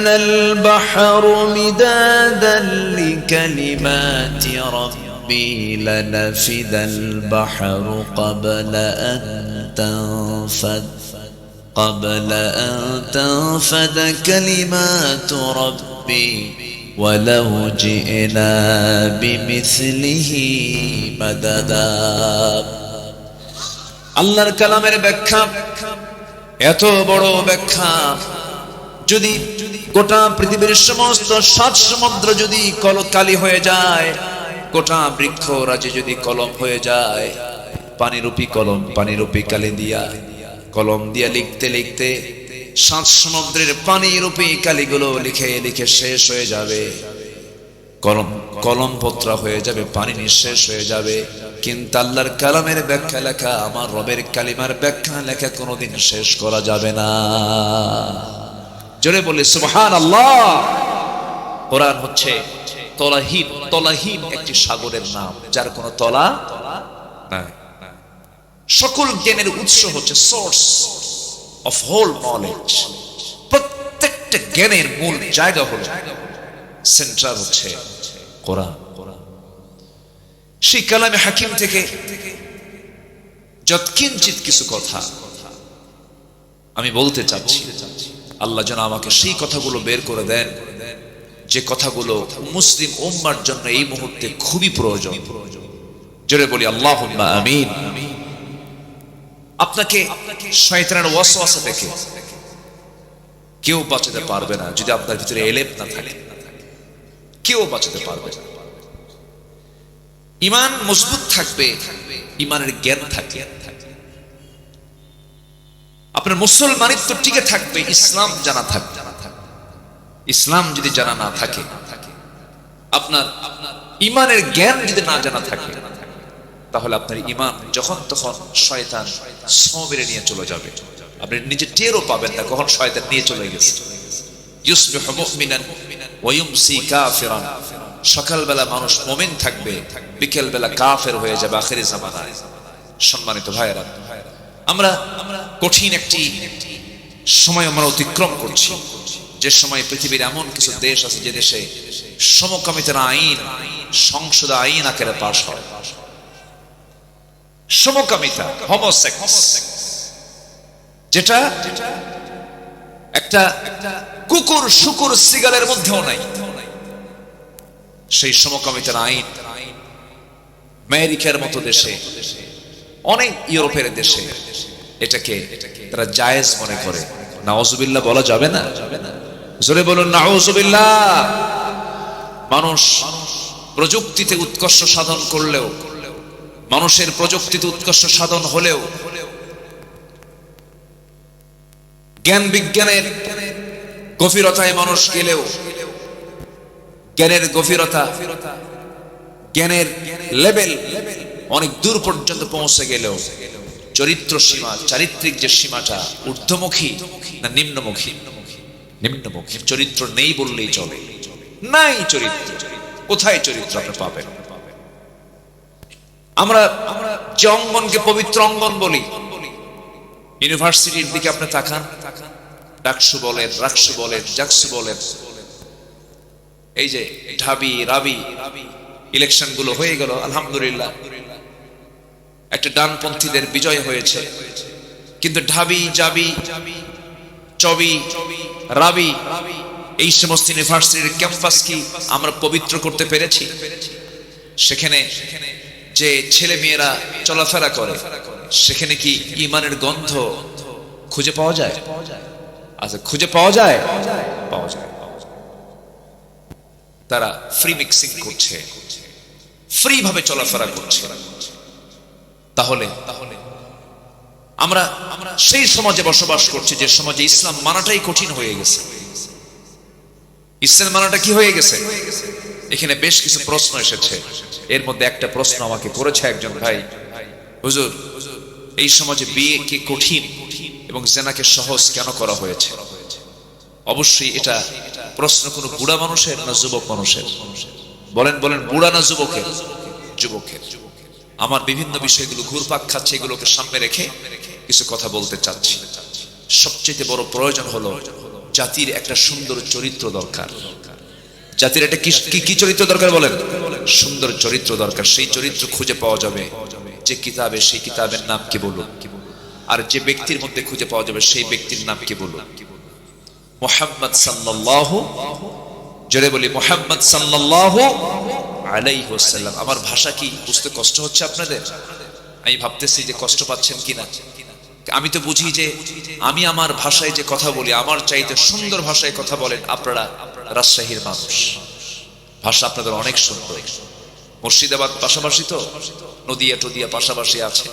كان البحر مدادا لكلمات ربي لنفد البحر قبل أن تنفد كلمات ربي ولو جئنا بمثله مددا আল্লাহর কালামের ব্যাখ্যা এত বড় ব্যাখ্যা, যদি গোটা পৃথিবীর সমস্ত সাত সমুদ্র যদি কালি হয়ে যায়, গোটা বৃক্ষ রাজি যদি কলম হয়ে যায়, পানিরূপী কলম পানিরূপী কালি দিয়া কলম দিয়া লিখতে লিখতে সাত সমুদ্রের পানিরূপী কালিগুলো লিখে লিখে শেষ হয়ে যাবে, কলম পত্র হয়ে যাবে, পানি নিঃশেষ হয়ে যাবে। কিন্তু আল্লাহর কালামের ব্যাখ্যা লেখা, আমার রবের কালিমার ব্যাখ্যা লেখা কোনোদিন শেষ করা যাবে না। জোরে বলি সুবহানাল্লাহ। কোরআন হচ্ছে তলাহীন একটি সাগরের নাম, যার কোনো তলা নাই। সকল জ্ঞানের উৎস হচ্ছে সোর্স অফ হোল নলেজ। প্রত্যেকটা জ্ঞানের মূল জায়গা হলো, সেন্টার হচ্ছে কোরআন। সেই কালামে হাকিম থেকে যৎকিঞ্চিত কিছু কথা আমি বলতে চাচ্ছি, আল্লাহ যেন আমাকে সেই কথাগুলো বের করে দেন যে কথাগুলো মুসলিম উম্মার জন্য এই মুহূর্তে খুবই প্রয়োজন। জোরে বলি আল্লাহুম্মা আমিন। আপনাকে শয়তানের ওয়াসওয়াসা থেকে কেউ বাঁচাতে পারবে না যদি আপনার ভিতরে এলেম না থাকে, কেউ বাঁচাতে পারবে না। ঈমান মজবুত থাকবে, ঈমানের জ্ঞান থাকবে, আপনার মুসলমানিত্ব টিকে থাকবে, ইসলাম জানা থাকবে। ইসলাম যদি জানা না থাকে, আপনার ঈমানের জ্ঞান যদি না জানা থাকে, তাহলে আপনার ঈমান যখন তখন শয়তান সবেরে নিয়ে চলে যাবে, আপনি নিজে টেরও পাবেন না কখন শয়তান নিয়ে চলে গেছে। ইউসবিহু মুমিনান ওয়া ইউমসি কাফিরান। সকালবেলা মানুষ মুমিন থাকবে, বিকেল বেলা কাফের হয়ে যাবে আখিরি জামানায়। সম্মানিত ভাইয়েরা, আমরা কঠিন একটি সময় আমরা অতিক্রম করছি, যে সময় পৃথিবীর এমন কিছু দেশ আছে যে দেশে সমকামিতার আইন, সংসদ আইন আকারে পাশ হয়। সমকামিতা, হোমোসেক্স, যেটা একটা কুকুর শুকুর সিগারের মধ্যেও নাই, সেই সমকামিতার আইন আমেরিকার মতো দেশে, অনেক ইউরোপের দেশে এটাকে তারা জায়েজ মনে করে। নাউজুবিল্লাহ বলা যাবে না? জোরে বলুন নাউজুবিল্লাহ। মানুষ প্রযুক্তিতে উৎকর্ষ সাধন করলেও, মানুষের প্রযুক্তিতে উৎকর্ষ সাধন হলেও, জ্ঞান বিজ্ঞানের গভীরতায় মানুষ গেলেও, জ্ঞানের গভীরতা, জ্ঞানের লেভেল অনেক দূর পর্যন্ত পৌঁছে গেলেও চরিত্র সীমা, চারিত্রিক যে সীমাটা ঊর্ধ্বমুখী না নিম্নমুখী? নিম্নমুখী। চরিত্র নেই বললেই চলে, নাই চরিত্র। কোথায় চরিত্র আপনি পাবেন? আমরা যে অঙ্গনকে পবিত্র অঙ্গন বলি, ইউনিভার্সিটির দিকে আপনি তাকান, ডাকসু বলেন, রাকসু বলেন, জাকসু বলেন, এই যে ঢাবি রাবি ইলেকশন গুলো হয়ে গেল, আলহামদুলিল্লাহ একটা ডানপন্থীদের বিজয় হয়েছে। কিন্তু ঢাবি জাবি চবি রাবি এই সমস্ত ইউনিভার্সিটির ক্যাম্পাস কি আমরা পবিত্র করতে পেরেছি? সেখানে যে ছেলে মেয়েরা চলাফেরা করে, সেখানে কি ঈমানের গন্ধ খুঁজে পাওয়া যায়? আচ্ছা, খুঁজে পাওয়া যায়? পাওয়া যায়। তারা ফ্রি মিক্সিং করছে, ফ্রি ভাবে চলাফেরা করছে। তাহলে আমরা সেই সমাজে বসবাস করছি যে সমাজে ইসলাম মানাটাই কঠিন হয়ে গেছে। ইসলাম মানাটা কি হয়ে গেছে? এখানে বেশ কিছু প্রশ্ন এসেছে। এর মধ্যে একটা প্রশ্ন আমাকে করেছে একজন ভাই, হুজুর এই সমাজে বিয়ে কি কঠিন এবং জেনাকে সহজ কেন করা হয়েছে? অবশ্যই এটা প্রশ্ন কোনো বুড়া মানুষের না যুবক মানুষের? বলেন বলেন, বুড়া না যুবকের? যুবকের। আমার বিভিন্ন বিষয়গুলো ঘুরপাক খাচ্ছে, এগুলোকে সামনে রেখে কিছু কথা বলতে চাচ্ছি। সবচেয়ে বড় প্রয়োজন হলো জাতির একটা সুন্দর চরিত্র দরকার। জাতির একটা কি চরিত্র দরকার বলেন? সুন্দর চরিত্র দরকার। সেই চরিত্র খুঁজে পাওয়া যাবে যে কিতাবে, সেই কিতাবের নাম কি বলুন? আর যে ব্যক্তির মধ্যে খুঁজে পাওয়া যাবে সেই ব্যক্তির নাম কি বলুন? মুহাম্মদ সাল্লাল্লাহু, জোরে বলি মুহাম্মদ সাল্লাল্লাহু আলাইহি ওয়াসাল্লাম। আমার ভাষা কি বুঝতে কষ্ট হচ্ছে আপনাদের? আমি ভাবতেছি যে কষ্ট পাচ্ছেন কিনা। আমি তো বুঝি যে আমি আমার ভাষায় যে কথা বলি, আমার চাইতে সুন্দর ভাষায় কথা বলেন আপনারা। রাজশাহীর মানুষ, ভাষা আপনাদের অনেক সুন্দর। মুর্শিদাবাদ পাশাপাশি তো, নদিয়া টদিয়া পাশাপাশি আছে,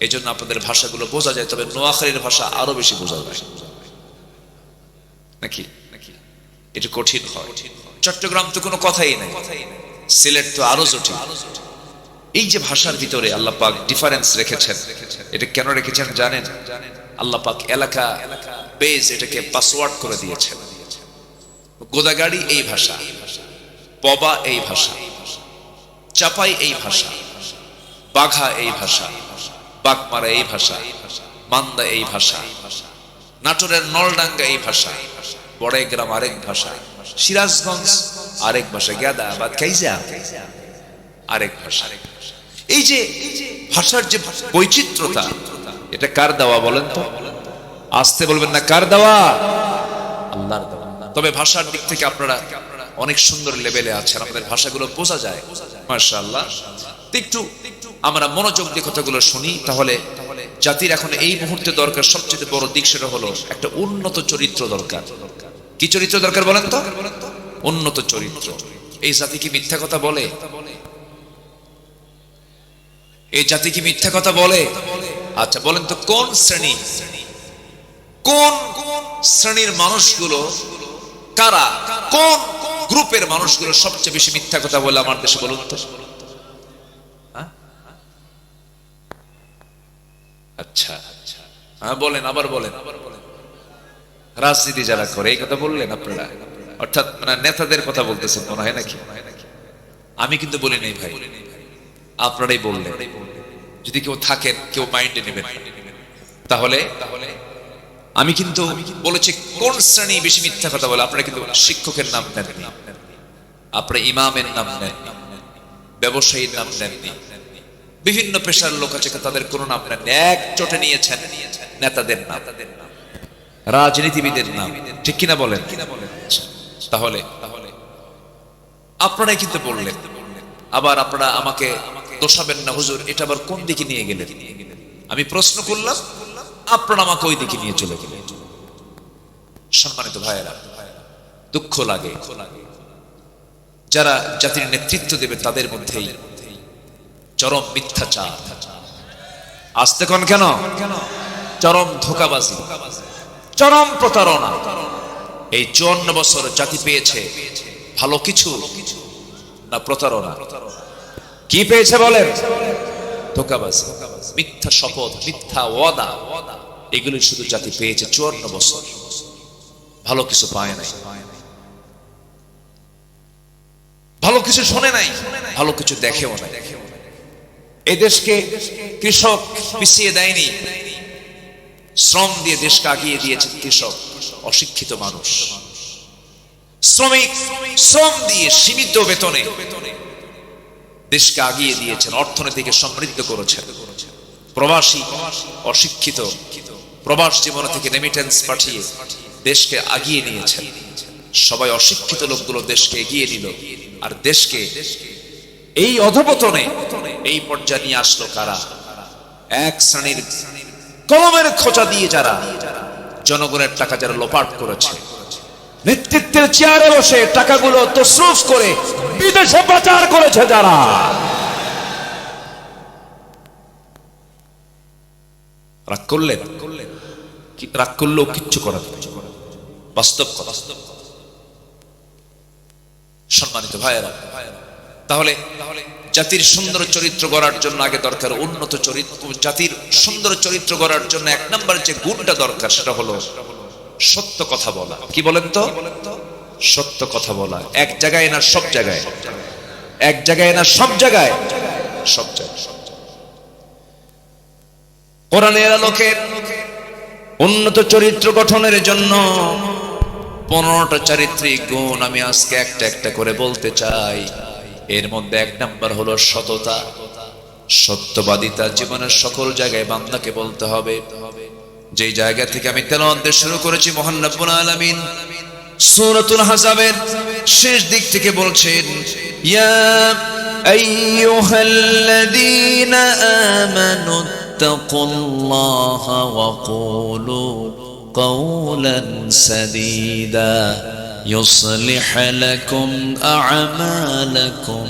এই জন্য আপনাদের ভাষাগুলো বোঝা যায়। তবে নোয়াখালীর ভাষা আরো বেশি বোঝা যায় নাকি? এটা কঠিন হয়। চট্টগ্রাম তো কোনো কথাই নাই, সিলেট তো আরো জটিল। এই যে ভাষার ভিতরে আল্লাহ পাক ডিফারেন্স রেখেছেন, এটা কেন রেখেছেন জানেন? আল্লাহ পাক এলাকা বেজ এটাকে পাসওয়ার্ড করে দিয়েছেন। গোদাগাড়ি এই ভাষা, পবা এই ভাষা, চাপাই এই ভাষা, বাঘা এই ভাষা, বাগমারা এই ভাষা, মান্দা এই ভাষা, নাটোরের নলডাঙ্গা এই ভাষা, বড়াইগ্রাম আরেক ভাষা, সিরাজগঞ্জ আরেক ভাষা, গেদা বা কাইজা আরেক ভাষা। এই যে ভাষার যে বৈচিত্র্যতা, এটা কার দেওয়া বলেন তো? আসতে বলবেন না, কার দেওয়া? আল্লাহর দেওয়া। তবে ভাষার দিক থেকে আপনারা অনেক সুন্দর লেভেলে আছেন, আপনাদের ভাষাগুলো বোঝা যায় মাশাআল্লাহ। একটু আমরা মনোযোগ দিয়ে কথাগুলো শুনি, তাহলে জাতির এখন এই মুহূর্তে দরকার সবচেয়ে বড় দিক, সেটা হলো একটা উন্নত চরিত্র দরকার। কি চরিত্র দরকার বলেন তো? উন্নত চরিত্র। এই জাতি কি মিথ্যা কথা বলে? এই জাতি কি মিথ্যা কথা বলে? আচ্ছা বলেন তো, কোন শ্রেণীর মানুষগুলো কারা, কোন গ্রুপের মানুষগুলো সবচেয়ে বেশি মিথ্যা কথা বলে আমার দেশে বলুন তো? আচ্ছা হ্যাঁ বলেন, আবার বলেন। রাজনীতি যারা করে এই কথা বললেন আপনারা, অর্থাৎ মানে নেতাদের কথা বলতেছেন মনে হয় নাকি? আমি কিন্তু বলি নাই ভাই, আপনারাই বললেন। যদি কেউ থাকেন, কেউ মাইন্ডে নেবেন, তাহলে আমি কিন্তু বলেছি কোন শ্রেণী বেশি মিথ্যা কথা বলে। আপনারা কিন্তু শিক্ষকের নাম নেননি, আপনারা ইমামের নাম নেননি, ব্যবসায়ীর নাম নেননি, বিভিন্ন পেশার লোক আছে তাদের কোনো নাম নেননি, এক চোটে নিয়েছেন নেতাদের নাম, রাজনীতিবিদের নাম, ঠিক কিনা বলেন? তাহলে আপনারাই কিন্তু বললেন। আবার আপনারা আমাকে দোষাবেন না, হুজুর এটা আবার কোন দিকে নিয়ে গেলেন? আমি প্রশ্ন করলাম, আপনারা আমাকে ওই দিকে নিয়ে চলে গেলেন। সম্মানিত ভাইয়েরা, দুঃখ লাগে যারা জাতির নেতৃত্ব দেবে তাদের মধ্যেই চরম মিথ্যাচার। আসতে কোন কেন? চরম ধোঁকাবাজি, চরম প্রতারণা। এই 54 বছর জাতি পেয়েছে ভালো কিছু না প্রতারণা? কি পেয়েছে বলেন? ধোঁকাবাজি, মিথ্যা শপথ, মিথ্যা ওয়াদা, এগুলো শুধু জাতি পেয়েছে 54 বছর, ভালো কিছু পায় নাই, ভালো কিছু শোনে নাই, ভালো কিছু দেখেও নাই। এই দেশকে কৃষক পিছিয়ে দেয়নি, শ্রম দিয়ে দেশকে আগিয়ে দিয়েছে কৃষক, অশিক্ষিত মানুষ। শ্রমিক শ্রম দিয়ে সীমিত বেতনে দেশকে আগিয়ে দিয়েছেন, অর্থনীতিকে সমৃদ্ধ করেছেন। প্রবাসী অশিক্ষিত প্রবাস জীবন থেকে রেমিটেন্স পাঠিয়ে দেশকে আগিয়ে নিয়েছেন। সবাই অশিক্ষিত লোকগুলো দেশকে এগিয়ে নিল, আর দেশকে এই অধপতনে এই পর্যায়ে নিয়ে আসলো কারা? এক শ্রেণীর কলমের খোঁচা দিয়ে যারা জনগণের টাকা যারা লোপাট করেছে, নেতৃত্বের চেয়ারে বসে টাকাগুলো তসরুফ করে বিদেশে পাচার করেছে যারা। রাগ করলেন? রাগ করলেও কিচ্ছু করার বাস্তব কথা। সম্মানিত ভাইয়েরা, তাহলে জাতির সুন্দর চরিত্র গড়ার জন্য আগে দরকার উন্নত চরিত্র। জাতির সুন্দর চরিত্র গড়ার জন্য এক নম্বর যে গুণটা দরকার সেটা হলো সত্য কথা বলা। কি বলেন তো? সত্য কথা বলা। এক জায়গায় না সব জায়গায়, এক জায়গায় না সব জায়গায়, সব জায়গায়। কোরআনের আলোকে উন্নত চরিত্র গঠনের জন্য 15টা চারিত্রিক গুণ আমি আজকে একটা একটা করে বলতে চাই। এর মধ্যে 1 নাম্বার হলো সততা, সত্যবাদিতা। জীবনের সকল জায়গায় বান্দাকে বলতে হবে। যেই জায়গা থেকে আমি তেলাওয়াত শুরু করেছি, মহান রব্বুল আলামিন সূরাতুল আহজাবের শেষ দিক থেকে বলছেন, ইয়া আইয়ুহাল্লাযীনা আমানু তাকুল্লাহা ওয়া কুলু কাওলান সাদীদা ইউসলিহ লাকুম আ'মালাকুম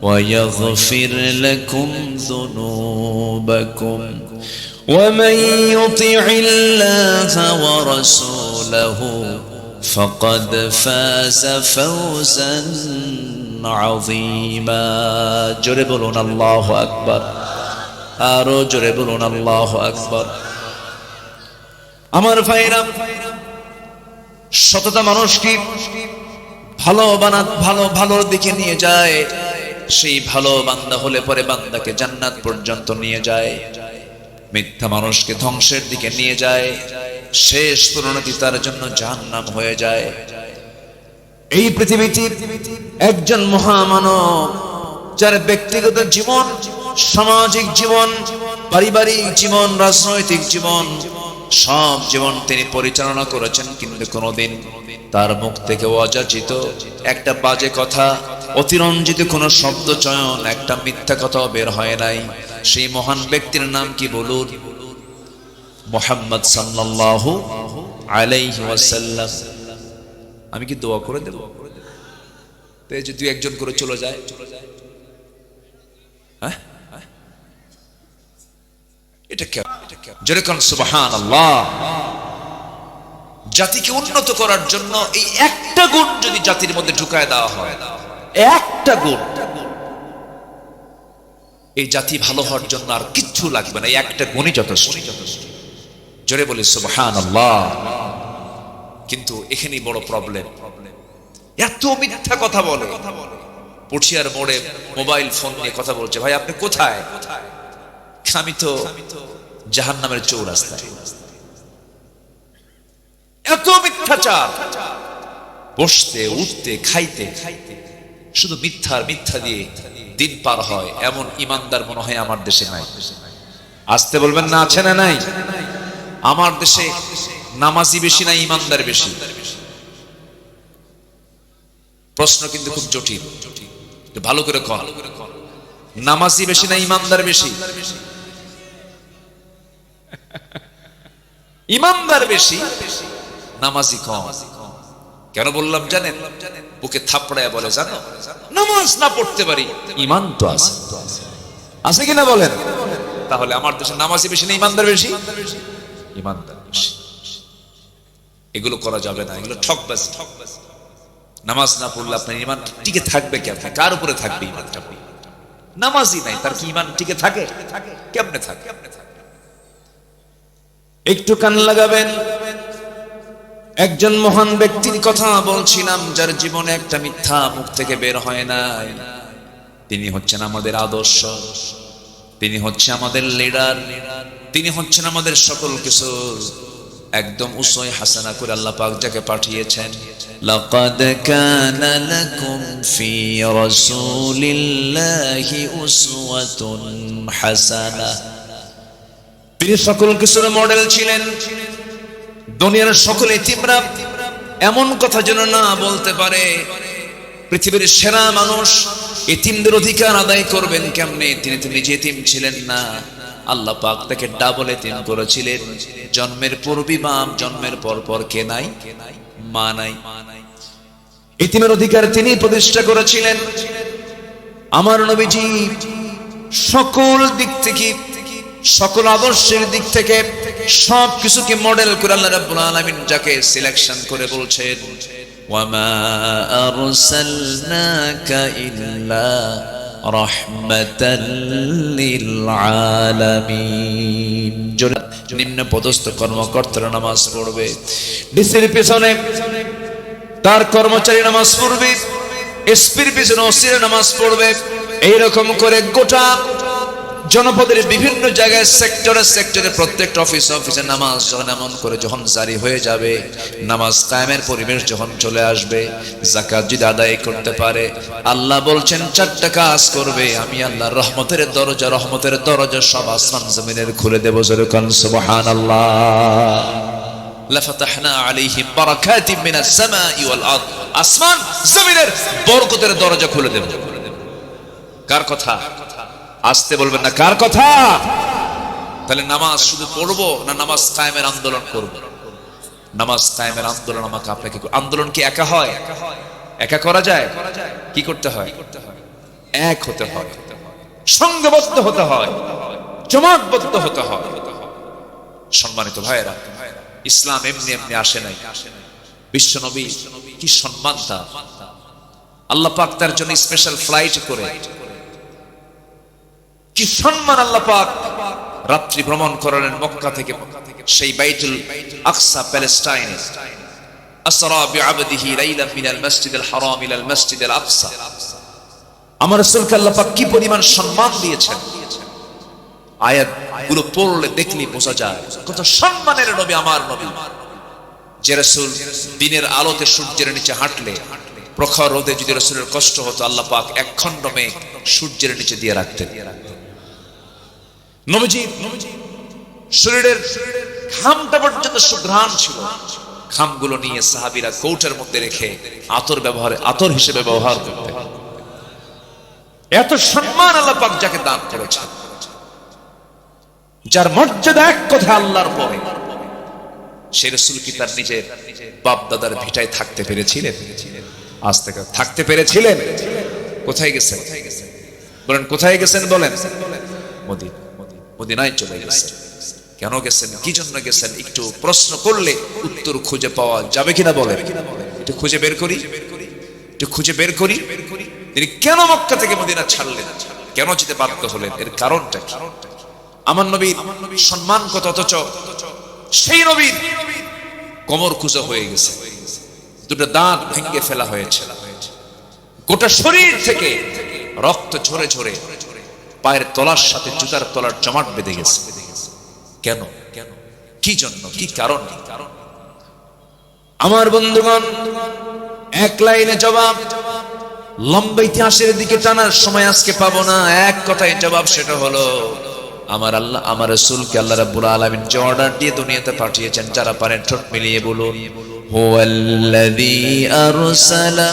ওয়া ইয়াগফির লাকুম যুনুবাকুম ومن يطع الله ورسوله فقد فاز فوزا عظيما জোরে বলুন আল্লাহু আকবার, আরো জোরে বলুন আল্লাহু আকবার। আমার ভাইরা, সততা মানুষকে ভালোর দিকে নিয়ে যায়। সেই ভালো বান্দা হলে পরে বান্দাকে জান্নাত পর্যন্ত নিয়ে যায়। মিথ্যা মানুষকে ধ্বংসের দিকে নিয়ে যায়, শেষ পরিণতি তার জন্য জাহান্নাম হয়ে যায়। এই পৃথিবীতে একজন মহামানব, যার ব্যক্তিগত জীবন, সামাজিক জীবন, পারিবারিক জীবন, রাজনৈতিক জীবন, সব জীবন তিনি পরিচালনা করেছেন, কিন্তু কোনোদিন তার মুখ থেকে অযাচিত একটা বাজে কথা, অতিরঞ্জিত কোনো শব্দ চয়ন, একটা মিথ্যা কথাও বের হয় নাই। সেই মহান ব্যক্তির নাম কি বলুন? মুহাম্মদ সাল্লাল্লাহু আলাইহি ওয়াসাল্লাম। আমি কি দোয়া করে দেব? তো এই যে 2-1 জন করে চলে যায়, হ্যাঁ, এটা কেন? যেরকম সুবহানাল্লাহ। জাতিকে উন্নত করার জন্য এই একটা গুণ যদি জাতির মধ্যে ঢুকায় দেওয়া হয়, একটা গুণ, এই জাতি ভালো হওয়ার জন্য আর কিচ্ছু লাগবে না, এই একটা গুণই যথেষ্ট। জোরে বলি সুবহানাল্লাহ। কিন্তু এখানেই বড় প্রবলেম, এত মিথ্যা কথা বলে। পটিয়ার মোড়ে মোবাইল ফোন নিয়ে কথা বলছে, ভাই আপনি কোথায়? আমি তো জাহান্নামের চৌরাস্তায়। এত মিথ্যাচার, বসতে উঠতে খাইতে শুধু মিথ্যা দিয়ে দিন পার হয়। এমন ইমানদার মনে হয় আমার দেশে নাই। আসতে বলবেন না, আছে না নাই? আমার দেশে নামাজি বেশি না ইমানদার বেশি? প্রশ্ন কিন্তু খুব জটিল, ভালো করে কর। নামাজি বেশি না ইমানদার বেশি? ইমানদার বেশি, নামাজি কম। কেন বললাম জানেন? বুকে থাপড়ায় বলে, জানো নামাজ না পড়তে পারি, ইমান তো আছে। আছে কিনা বলেন? তাহলে আমার দেশে নামাজি বেশি না ইমানদার বেশি? ইমানদার বেশি। এগুলো করা যাবে না, এগুলো ঠকবাজি। নামাজ না পড়লে আপনার ইমান টিকে থাকবে কেমনে? কার উপরে থাকবে ইমানটা? নামাজি নাই, তার কি ইমান টিকে থাকে? কেমনে থাকে? একটু কান লাগাবেন। একজন মহান ব্যক্তির কথা বলছিলাম, যার জীবনে একটা মিথ্যা মুখ থেকে বের হয় নাই। তিনি হচ্ছেন আমাদের আদর্শ, তিনি হচ্ছে আমাদের লিডার, তিনি হচ্ছেন আমাদের সকল কিছু। একদম উসওয়া হাসানা করে আল্লাহ পাক যাকে পাঠিয়েছেন, লাকাদ কানা লাকুম ফি রাসূলিল্লাহি উসওয়াতুন হাসানা। তিনি সকল কিছুর মডেল ছিলেন। দুনিয়ার সকল ইতিমরা এমন কথা যেন না বলতে পারে, পৃথিবীর সেরা মানুষ ইতিমদের অধিকার আদায় করবেন কেমনে? তিনি তো নিজে ইতিম ছিলেন না, আল্লাহ পাক তাকে ডাবল ইতিম করেছিলেন। জন্মের পূর্বে বাপ, জন্মের পর কে নাই? মা নাই। ইতিমের অধিকার তিনি প্রতিষ্ঠা করেছিলেন। আমার নবীজি সকল দিক থেকে, সকল আদর্শের দিক থেকে সব কিছুকে মডেল করে আল্লাহ রাব্বুল আলামিন যাকে সিলেকশন করে বলছেন, ওয়ামা আরসালনাকা ইল্লা রাহমাতাল লিল আলামিন। নিম্ন পদস্থ কর্মকর্তারা নামাজ পড়বে, ডিসির পিছনে তার কর্মচারী নামাজ পড়বে, এসপির পিছনে ওসিরা নামাজ পড়বে। এইরকম করে গোটা জনপদের বিভিন্ন জায়গায় সেক্টরে প্রত্যেকটা অফিসে নামাজ যখন এমন করে যখন জারি হয়ে যাবে, নামাজ কায়েমের পরিবেশ যখন চলে আসবে, যাকাত যদি আদায় করতে পারে, আল্লাহ বলছেন চারটা কাজ করবে, আমি আল্লাহ রহমতের দরজা সব আসমান জমিনের খুলে দেব। জোরে কান সুবহানাল্লাহ। লাফাতাহনা আলাইহিম বারাকাতিম মিনাস সামাই ওয়াল আরদ, আসমান জমিনের বরকতের দরজা খুলে দেব। কার কথা? আসতে বলবেন না, কার কথা? তাহলে নামাজ শুধু পড়বো না নামাজ কায়েমের আন্দোলন করব? নামাজ কায়েমের আন্দোলন আমাকে আপনাকে, আন্দোলন কি একা হয়? একা করা যায়? কি করতে হয়? এক হতে হয়, সংঘবদ্ধ হতে হয়, জমাতবদ্ধ হতে হয়। সম্মানিত ভাইয়েরা, ইসলাম এমনি এমনি আসে নাই। বিশ্ব নবী কি সম্মান তার, আল্লাহ পাক তার জন্য স্পেশাল ফ্লাইট করে কি সম্মান আল্লাহ পাক রাত্রি ভ্রমণ করালেন মক্কা থেকে সেই বাইতুল আকসা প্যালেস্টাইনে। আসরা বিআবদিহি লাইলান মিনাল মাসজিদিল হারাম ইলাল মাসজিদিল আকসা। আমার রাসূলকে আল্লাহ পাক কি পরিমাণ সম্মান দিয়েছেন, আয়াতগুলো পড়লে দেখলে বোঝা যায় কত সম্মানের নবী আমার নবী। যে রাসূল দিনের আলোতে সূর্যের নিচে হাঁটলে, প্রখর রোদে যদি রাসূলের কষ্ট হতো, আল্লাহ পাক এক খণ্ড মেঘ সূর্যের নিচে দিয়ে রাখতেন। নবীজি শরীরের ঘামটা পর্যন্ত সুঘ্রাণ ছিল, ঘামগুলো নিয়ে সাহাবীরা কৌটার মধ্যে রেখে আতর হিসেবে ব্যবহার করতেন। এত সম্মান আল্লাহ পাক যাকে দান করেছেন, যার মর্যাদা এক কথা আল্লাহর পরে, সেই রাসূল কি তার নিজের বাপ দাদার ভিটায় থাকতে পেরেছিলেন? আজ থেকে থাকতে পেরেছিলেন? কোথায় গেছেন বলেন? কোথায় গেছেন বলেন? মদিনায় চলে গেছেন। কেন গেছেন, কি জন্য গেছেন, একটু প্রশ্ন করলে উত্তর খুঁজে পাওয়া যাবে কিনা বলেন? একটু খুঁজে বের করি। তিনি কেন মক্কা থেকে মদিনা ছাড়লেন, কেন যেতে বাধ্য হলেন, এর কারণটা কি? আমার নবীর সম্মান কত, অথচ সেই নবীর কোমর খুঁজো হয়ে গেছে, দুটো দাঁত ভেঙে ফেলা হয়েছে, গোটা শরীর থেকে রক্ত ঝরে ঝরে পায়ের তলার সাথে জুতার তলার জমাট বেঁধে গেছে। কেন? কি জন্য? কি কারণ? আমার বন্ধুগণ, এক লাইনে জবাব, লম্বা ইতিহাসের দিকে টানার সময় আজকে পাবো না। এক কথায় জবাব, সেটা হলো আমার আল্লাহ, আমার রাসূলকে আল্লাহ রাব্বুল আলামিন যে অর্ডার দিয়ে দুনিয়াতে পাঠিয়েছেন, যারা পারেন ঠোঁট মিলিয়ে বলুন, হুয়াল্লাযী আরসালা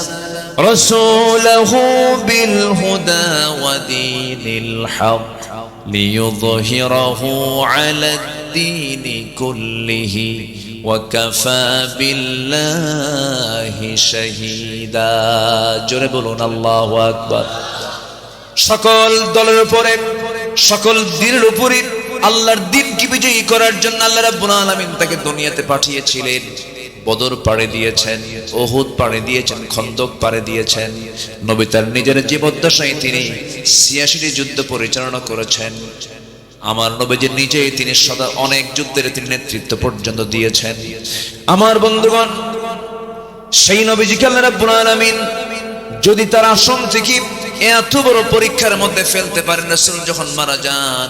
রাসূলাহু বিল হুদা ওয়া দীনিল হক লিইয়ুযহিরাহু আলাদ দীনি কুল্লিহি ওয়া কাফা বিল্লাহি শাহীদা। জোরে বলুন আল্লাহু আকবার। সকল দলের উপরে, সকল দিনের উপরে আল্লাহর দ্বীনকে বিজয়ী করার জন্য আল্লাহ রাব্বুল আলামিন তাকে দুনিয়াতে পাঠিয়েছিলেন। বদর পাড়ে দিয়েছেন, উহুদ পাড়ে দিয়েছেন, খন্দক পাড়ে দিয়েছেন। নবী তার নিজের জীবদ্দশায় তিনি ৮৬টি যুদ্ধ পরিচালনা করেছেন। আমার নবীজি নিজেই তিনি সদা অনেক যুদ্ধের তিনি নেতৃত্ব পর্যন্ত দিয়েছেন। আমার বন্ধুগণ, সেই নবীজিকে আল্লাহ রাব্বুল আলামিন যদি তার আসন থেকে এত বড় পরীক্ষার মধ্যে ফেলতে পারেন, রাসূল যখন মারা যান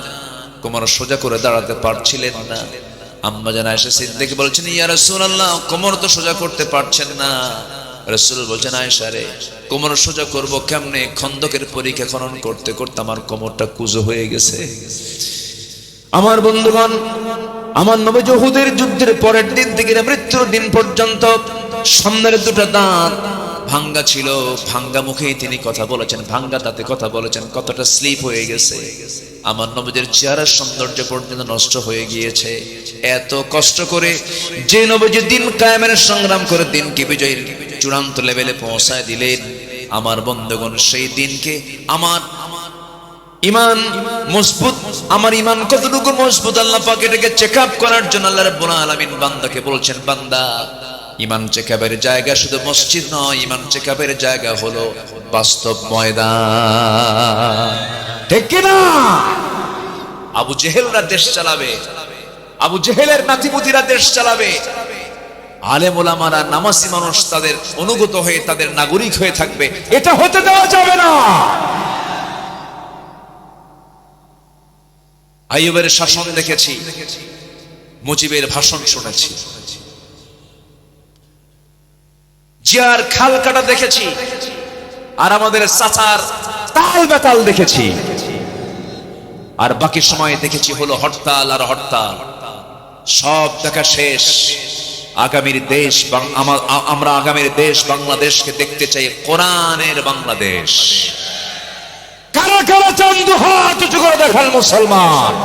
কোমর সোজা করে দাঁড়াতে পারছিলেন না। আম্মা জান আয়েশা সিদ্দিকা বলছেন, ইয়া রাসূলুল্লাহ, কোমর তো সোজা করতে পারছেন না। রাসূল বলছেন, আয়েশা রে, কোমর সোজা করব কেমনে? খন্দকের পরীক্ষা খনন করতে করতে আমার কোমরটা কুঁজো হয়ে গেছে। আমার বন্ধুগণ, আমার নবী উহুদের যুদ্ধের পরের দিন থেকে মৃত্যুর দিন পর্যন্ত সামনের দুটো দাঁত ভাঙ্গা ছিল, ভাঙ্গা মুখেই তিনি কথা বলেছেন, ভাঙ্গা দাঁতে কথা বলেছেন। কতটা স্লিপ হয়ে গেছে, আমার নবীদের চেহারার সৌন্দর্য পর্যন্ত নষ্ট হয়ে গিয়েছে। এত কষ্ট করে যে নবীজি দিন কায়েমের সংগ্রাম করে দিনকে বিজয়ের চূড়ান্ত লেভেলে পৌঁছায় দিলেন, আমার বন্ধুগণ, সেই দিনকে আমার ইমান মজবুত, আমার ইমান কতটুকু মজবুত আল্লাহ পাক এটাকে চেক আপ করার জন্য আল্লাহ রাব্বুল আলামিন বান্দাকে বলছেন, বান্দা, ইমান চেকআপের জায়গা শুধু মসজিদ নয়, ইমান চেকআপের জায়গা হলো বাস্তব ময়দান। ঠিক কি না? আবু জেহেলরা দেশ চালাবে, আবু জেহেলের নাতিপুতিরা দেশ চালাবে, আলেম ওলামারা নামাজি মানুষ তাদের অনুগত হয়ে তাদের নাগরিক হয়ে থাকবে। এটা হতে দেওয়া যাবে না। আইয়ুবের শাসন দেখেছি, মুজিবের ভাষণ শুনেছি, জিয়ার খাল কাটা দেখেছি, আর আমাদের চাচার তাল বেতাল দেখেছি, আর বাকি সময় দেখেছি হলো হরতাল আর হরতাল। সব দেখা শেষ। আগামীর দেশ আমরা আগামীর দেশ বাংলাদেশকে দেখতে চাই কোরআনের বাংলাদেশ। কারা কারা চান দুহাত উঁচু করে দেখান মুসলমান।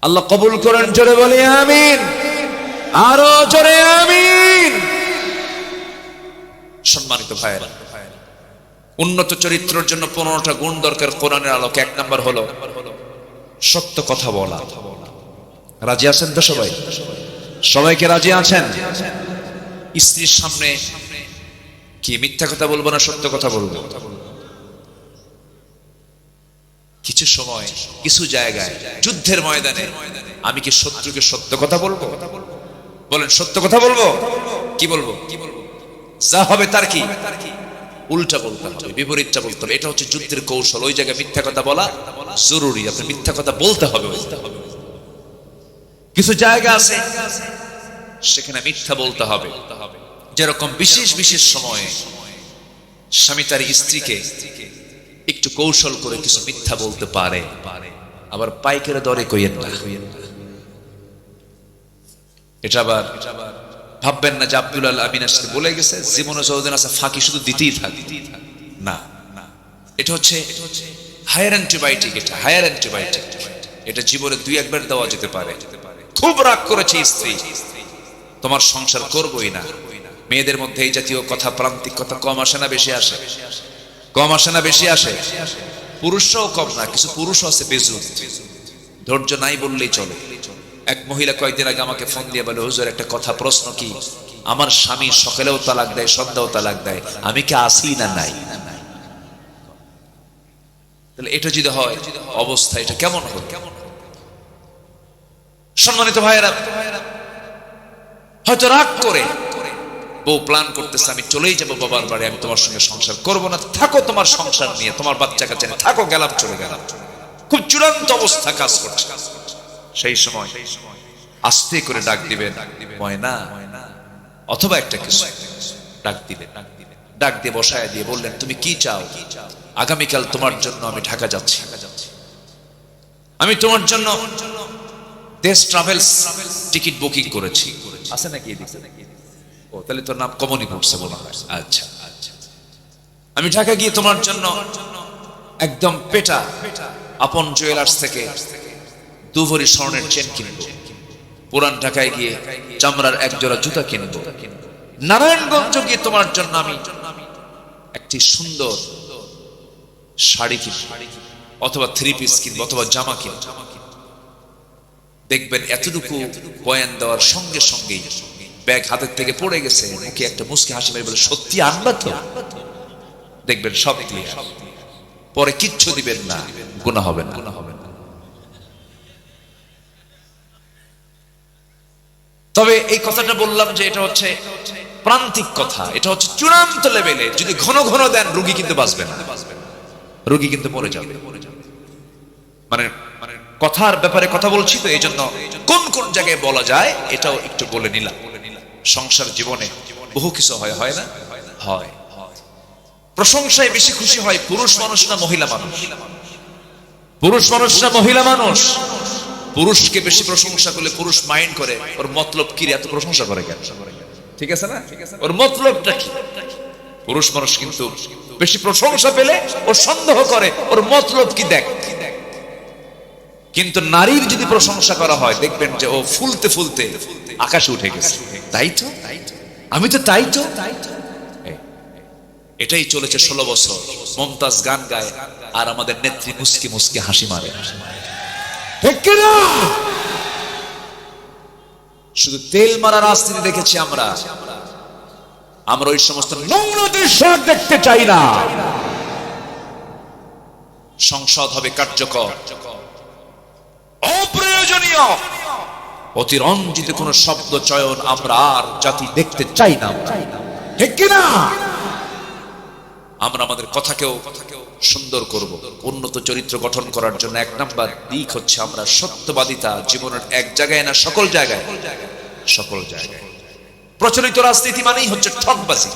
আল্লাহ কবুল করেন, জোরে বলি আমিন, আরো জোরে আমিন। সম্মানিত ভাইয়েরা, উন্নত চরিত্রের জন্য 15টা গুণ দরকার কোরআনের আলোকে। 1 নাম্বার হলো সত্য কথা বলা। রাজি আছেন তো সবাই? সবাইকে রাজি আছেন? স্ত্রীর সামনে কি মিথ্যা কথা বলবো না সত্য কথা বলবো? কিছু সময় কিছু জায়গায় যুদ্ধের ময়দানে আমি কি শত্রুকে সত্য কথা বলবো? বলেন, সত্য কথা বলবো? কি বলবো? যা হবে তার কি উল্টা বলতে হবে, বিপরীতটা বলতে হবে। এটা হচ্ছে যুদ্ধের কৌশল। ওই জায়গায় মিথ্যা কথা বলা জরুরি, আপনি মিথ্যা কথা বলতে হবে। কিছু জায়গা আছে সেখানে মিথ্যা বলতে হবে। যেরকম বিশেষ বিশেষ সময়ে স্বামী তার স্ত্রীকে একটু কৌশল করে কিছু মিথ্যা বলতে পারে, আবার পাইকারি দরে কইয়েন না। এটা আবার ভাববেন না যে আব্দুল আল আমিন আসতে বলে গেছে জীবনে যতদিন আছে ফাঁকি শুধু দিতেই থাকে, না। এটা হচ্ছে হায়ার অ্যান্টিবায়োটিক। এটা হায়ার অ্যান্টিবায়োটিক। এটা জীবনে 2-1 বার দেওয়া যেতে পারে। খুব রাগ করেছে স্ত্রী, তোমার সংসার করবই না। মেয়েদের মধ্যে এই জাতীয় কথা, প্রান্তিক কথা কম আসে না বেশি আসে? কম আসে না বেশি আসে? পুরুষরাও কম না, কিছু পুরুষ আছে বেজুত, ধৈর্য নাই বললেই চলে। এক মহিলা কয়েকদিন আগে আমাকে ফোন দিয়ে বলে, হুজুর একটা কথা, প্রশ্ন কি, আমার স্বামী সকালেও তালাক দেয়, সন্ধ্যাও তালাক দেয়, আমি কি আসি না নাই? তাহলে এটা যদি হয় অবস্থা এটা কেমন হবে? সম্মানিত ভাইয়েরা, হয়তো রাগ করে বউ প্ল্যান করতেছে আমি চলেই যাবো বাবার বাড়ি, আমি তোমার সঙ্গে সংসার করবো না, থাকো তোমার সংসার নিয়ে, তোমার বাচ্চা কাচ্চা নিয়ে থাকো, গেলাম চলে গেলাম। খুব চূড়ান্ত অবস্থা কাজ করছে। সেই সময় আস্তে করে ডাক দিবেন, ময়না, অথবা একটা কিছু ডাক দিবেন, ডাক দিয়ে বসায় দিয়ে বললেন, তুমি কি চাও? আগামীকাল তোমার জন্য আমি ঢাকা যাচ্ছি, আমি তোমার জন্য দেশ ট্রাভেলস টিকিট বুকিং করেছি। আছে নাকি? ও, তাহলে তোর নাম কমনই পড়ছে মনে হয়। আচ্ছা, আমি ঢাকা গিয়ে তোমার জন্য একদম পেটা আপন জুয়েলার্স থেকে 2 ভরি স্বর্ণের চেন কিনবো। পুরান ঢাকায় গিয়ে চামড়ার 1 জোড়া জুতা কিনবো। নারায়ণগঞ্জ গিয়ে তোমার জন্য আমি একটি সুন্দর শাড়ি কিনবো, অথবা 3 পিস কিনবো, অথবা জামা কিনবো। দেখবেন এতটুকু বয়ান দেওয়ার সঙ্গে সঙ্গেই ব্যাগ হাতের থেকে পড়ে গেছে, মুখে একটা মুস্কি হাসি মেরে বলে, সত্যি আনবা তো? দেখবেন সব ক্লিয়ার। পরে কিচ্ছু দিবেন না, গুনাহ হবে না। তবে এই কথাটা বললাম যে এটা হচ্ছে প্রান্তিক কথা, এটা হচ্ছে চূড়ান্ত লেভেলে। যদি ঘন ঘন দেন, রোগী কিন্তু বাঁচবে না, রোগী কিন্তু মরে যাবে। মানে কথার ব্যাপারে কথা বলছি তো, এই জন্য কোন কোন জায়গায় বলা যায় এটাও একটু বলে নিলাম। সংসার জীবনে বহু কিছু হয়, হয় না? হয়। প্রশংসায় বেশি খুশি হয় পুরুষ মানুষ না মহিলা মানুষ? পুরুষ মানুষ না মহিলা মানুষ? পুরুষকে বেশি প্রশংসা করলে পুরুষ মাইন্ড করে, ওর মতলব কি রে, এত প্রশংসা করে কেন? ঠিক আছে না? ওর মতলবটা কি? পুরুষ মানুষ কিন্তু বেশি প্রশংসা পেলে ও সন্দেহ করে ওর মতলব কি দেখ। কিন্তু নারীর যদি প্রশংসা করা হয়, দেখবেন যে ও ফুলতে ফুলতে আকাশে উঠে গেছে। তাই তো, আমি তো তাই তো। এটাই চলেছে 16 বছর। মমতাজ গান গায় আর আমাদের নেত্রী মুস্কি মুস্কি হাসি মারে। শুধু তেল মারা রাজনীতি দেখেছি আমরা। আমরা ওই সমস্ত নোংরা দৃশ্য দেখতে চাই না। সংসদ হবে কার্যকর, অপ্রয়োজনীয় অতিরঞ্জিত কোন শব্দ চয়ন আমরা আর জাতি দেখতে চাই না, ঠিক কিনা? আমরা আমাদের কথাকেও সুন্দর করব। উন্নত চরিত্র গঠন করার জন্য এক নাম্বার দিক হচ্ছে আমরা সত্যবাদিতা জীবনের এক জায়গায় না সকল জায়গায়, সকল জায়গায়। প্রচলিত রাজনীতি মানেই হচ্ছে ঠকবাজি,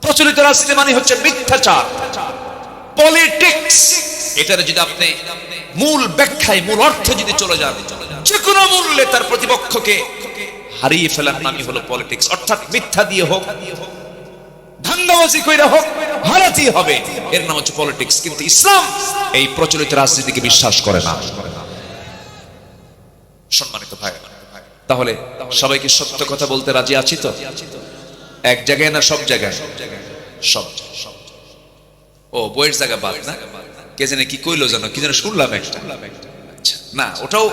প্রচলিত রাজনীতি মানে হচ্ছে মিথ্যাচার, পলিটিক্স। এটার যদি আপনি মূল ব্যাখ্যায় মূল অর্থে যদি চলে যান, যে কোনো মূল্যে তার প্রতিপক্ষকে হারিয়ে ফেলার নামই হলো পলিটিক্স। অর্থাৎ মিথ্যা দিয়ে হোক, ধান্দাবাজি কইরা হোক, হারাতেই হবে, এর নাম হচ্ছে পলিটিক্স। কিন্তু ইসলাম এই প্রচলিত রাজনীতিকে বিশ্বাস করে না। সম্মানিত ভাই, তাহলে সবাইকে সত্য কথা বলতে রাজি আছি তো? এক জায়গায় না সব জায়গায়? সব। ও বইয়ের জায়গা বাদ না? কে জানে কি কইলো জানো, কি যেন শুনলাম একটা। না, ওটাও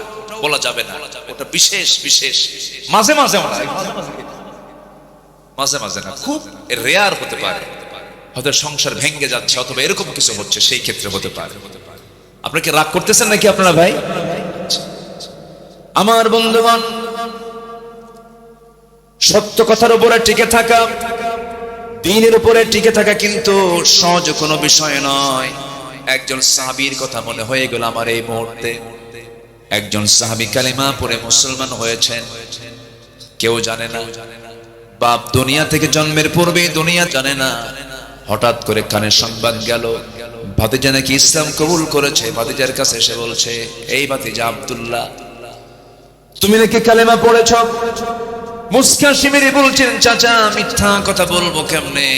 বলা যাবে না, ওটা বিশেষ বিশেষ মাঝে মাঝে মাঝে মাঝে না, খুব রেয়ার হতে পারে। হয়তো সংসার ভেঙে যাচ্ছে অথবা এরকম কিছু হচ্ছে, সেই ক্ষেত্রে হতে পারে। আপনাকে রাগ করতেছেন নাকি আপনারা ভাই? আমার বন্ধুগণ, সত্য কথার উপরে টিকে থাকা, দ্বীনের উপরে টিকে থাকা কিন্তু সহজ কোনো বিষয় নয়। একজন সাহাবীর কথা মনে হয়ে গেল আমার এই মুহূর্তে। একজন সাহাবী কালেমা পড়ে মুসলমান হয়েছেন, কেউ জানে না। বাপ দুনিয়া থেকে জন্মের পূর্বে দুনিয়া জানে না। হঠাৎ করে কানে সংবাদ গেল ভাতিজা নাকি ইসলাম কবুল করেছে। ভাতিজার কাছে এসে বলছে, এই ভাতিজা আব্দুল্লাহ, তুমি নাকি কালেমা পড়েছ? মুস্কান শিবিরে বলছেন, চাচা মিথ্যা কথা বলবো কেমনে?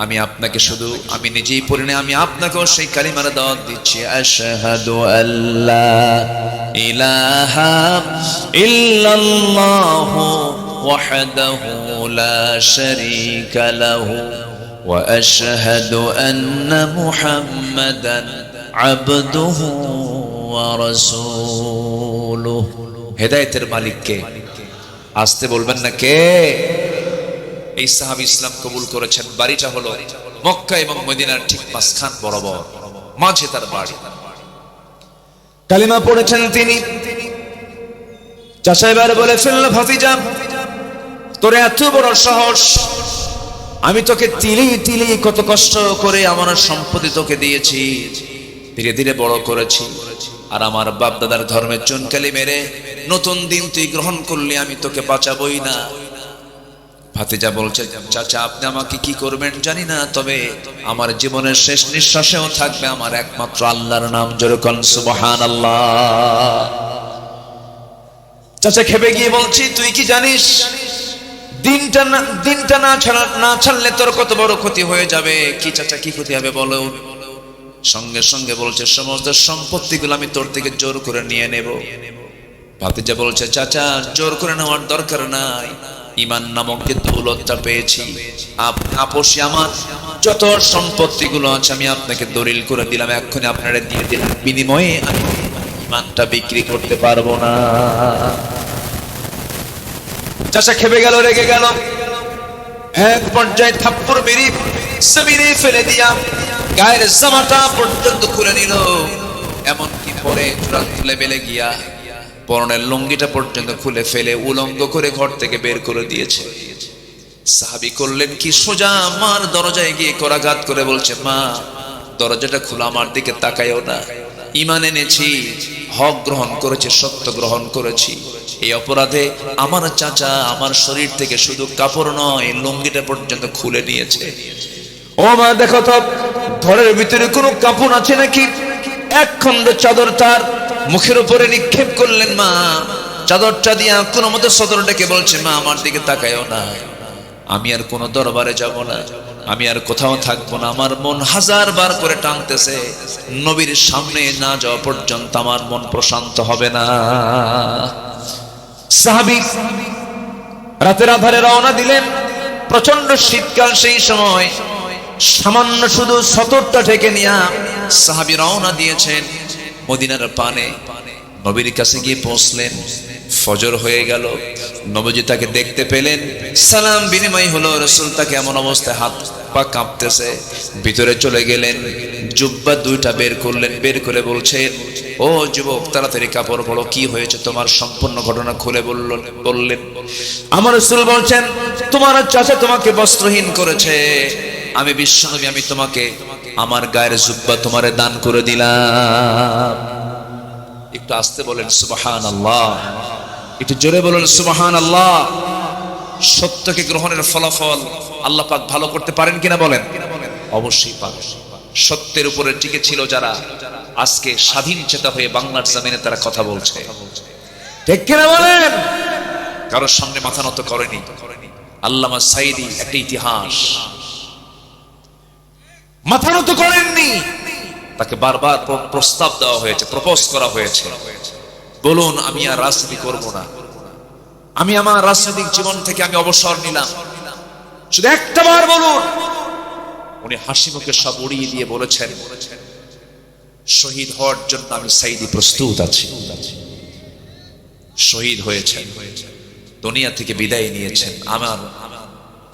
আমি আপনাকে শুধু, আমি নিজেই পড়ি না, আমি আপনাকেও সেই কালিমার দাওয়াত দিচ্ছি। আশহাদু আল্লা ইলাহা ইল্লাল্লাহু ওয়াহদাহু লা শারীকা লাহু ওয়া আশহাদু আন্না মুহাম্মাদান আবদুহু ওয়া রাসূলুহু। হেদায়েতের মালিক কে? আসতে বলবেন না কে? এই সাহাবী ইসলাম কবুল করেছেন। বাড়িটা হলো মক্কা এবং মদিনার ঠিক মাঝখান বরাবর, মাঝে তার বাড়ি। কালিমা পড়েছেন তিনি। চাচা এবার বলে ফেলল, ভাতিজা তোর এত বড় সাহস, আমি তোকে তিলি তিলি কত কষ্ট করে আমার সম্পত্তি তোকে দিয়েছি, ধীরে ধীরে বড় করেছি, আর আমার বাপ দাদার ধর্মের চুনকালি মেরে নতুন দিন তুই গ্রহণ করলি, আমি তোকে বাঁচাবই না। ভাতিজা বলছে, চাচা আপনি আমাকে কি করবেন জানি না, তবে আমার জীবনের শেষ নিঃশ্বাসেও থাকবে আমার একমাত্র আল্লাহর নাম। জোরে কোন সুবহানাল্লাহ। চাচা খেপে গিয়ে বলছি, তুই কি জানিস দিনটা না ছাড়লে তোর কত বড় ক্ষতি হয়ে যাবে? কি চাচা, কি ক্ষতি হবে বলো? সঙ্গে সঙ্গে বলছে, সমস্ত সম্পত্তিগুলো আমি তোর থেকে জোর করে নিয়ে নেব। ভাতিজা বলছে, চাচা জোর করে নেওয়ার দরকার নাই, ঈমান নামক যে দৌলতটা পেয়েছি, আপসি আমার যত সম্পত্তিগুলো আছে আমি আপনাকে দলিল করে দিলাম, এক্ষুনি আপনারা দিয়ে দিলাম, বিনিময়ে আমি ঈমানটা বিক্রি করতে পারবো না। চাচা খেপে গেল, রেগে গেল, এক পর্যায়ে থাপ্পড় মেরে জমিনে ফেলে দিয়া গায়ের জামাটা পর্যন্ত খুলে নিল, এমনকি পরে চূড়ান্ত লেভেলে গিয়া পরনের লুঙ্গিটা পর্যন্ত খুলে ফেলে উলঙ্গ করে ঘর থেকে বের করে দিয়েছে। সাহাবী করলেন কি, সোজা মার দরজায় গিয়ে করাঘাত করে বলছে, মা দরজাটা খোলা, আমার দিকে তাকায়ও না, ঈমান এনেছি, হক গ্রহণ করেছি, সত্য গ্রহণ করেছি, এই অপরাধে আমার চাচা আমার শরীর থেকে শুধু কাপড় নয় লুঙ্গিটা পর্যন্ত খুলে নিয়েছে। ও মা দেখো তো ঘরের ভিতরে কোনো কাপড় আছে নাকি? এক খণ্ড চাদর তার মুখের উপরে নিক্ষেপ করলেন। মা চাদরটা দিয়া কোনো মতো সদরটাকে বলছে, মা আমার দিকে তাকায়ও না, আমি আর কোনো দরবারে যাব না, আমি আর কোথাও থাকবো না, আমার মন হাজার বার করে টানতেছে, নবীর সামনে না যাওয়া পর্যন্ত আমার মন প্রশান্ত হবে না। সাহাবী রাতের আধারে রওনা দিলেন। প্রচন্ড শীতকাল, সেই সময় সামান্য শুধু সতরটা ঢেকে নিয়া সাহাবী রওনা দিয়েছেন মদিনার পানে। নবীর কাছে গিয়ে পৌঁছলেন, ফজর হয়ে গেল, নবীজি তাকে দেখতে পেলেন, সালাম বিনিময় হলো। রাসূল তাকে এমন অবস্থায় হাত পা কাঁপতেছে, ভিতরে চলে গেলেন, জুব্বা দুইটা বের করলেন, বের করে বলছেন, ও যুবক তাড়াতাড়ি কাপড় পরো, কি হয়েছে তোমার, সম্পূর্ণ ঘটনা খুলে বললেন। আমার রাসূল বলছেন, তোমার চাচা তোমাকে বস্ত্রহীন করেছে, আমি বিশ্বনবী আমি তোমাকে আমার গায়ের জুব্বা তোমারে দান করে দিলাম। একটু আস্তে বলেন সুবহানাল্লাহ, একটু জোরে বলেন সুবহানাল্লাহ। সত্যকে গ্রহণের ফলাফল আল্লাহ পাক ভালো করতে পারেন কিনা বলেন? অবশ্যই পারেন। সত্যের উপরে টিকে ছিল যারা, আজকে স্বাধীন চেতা হয়ে বাংলার জমিনে তারা কথা বলছে, ঠিক কিনা বলেন? কারোর সামনে মাথা নত করেনি। আল্লামা সাঈদী একটা ইতিহাস, মাথা নত করেননি। তাকে বারবার প্রস্তাব দেওয়া হয়েছে, প্রপোজ করা হয়েছে, বলুন আমি আর রাজনীতি করব না, আমি আমার রাজনৈতিক জীবন থেকে আমি অবসর নিলাম, শুধু একটা বার বলুন। উনি হাসি মুখে সব উড়িয়ে দিয়ে বলেছেন, শহীদ হওয়ার জন্য আমি সাঈদী প্রস্তুত আছি। শহীদ হয়েছেন, দুনিয়া থেকে বিদায় নিয়েছেন। আমার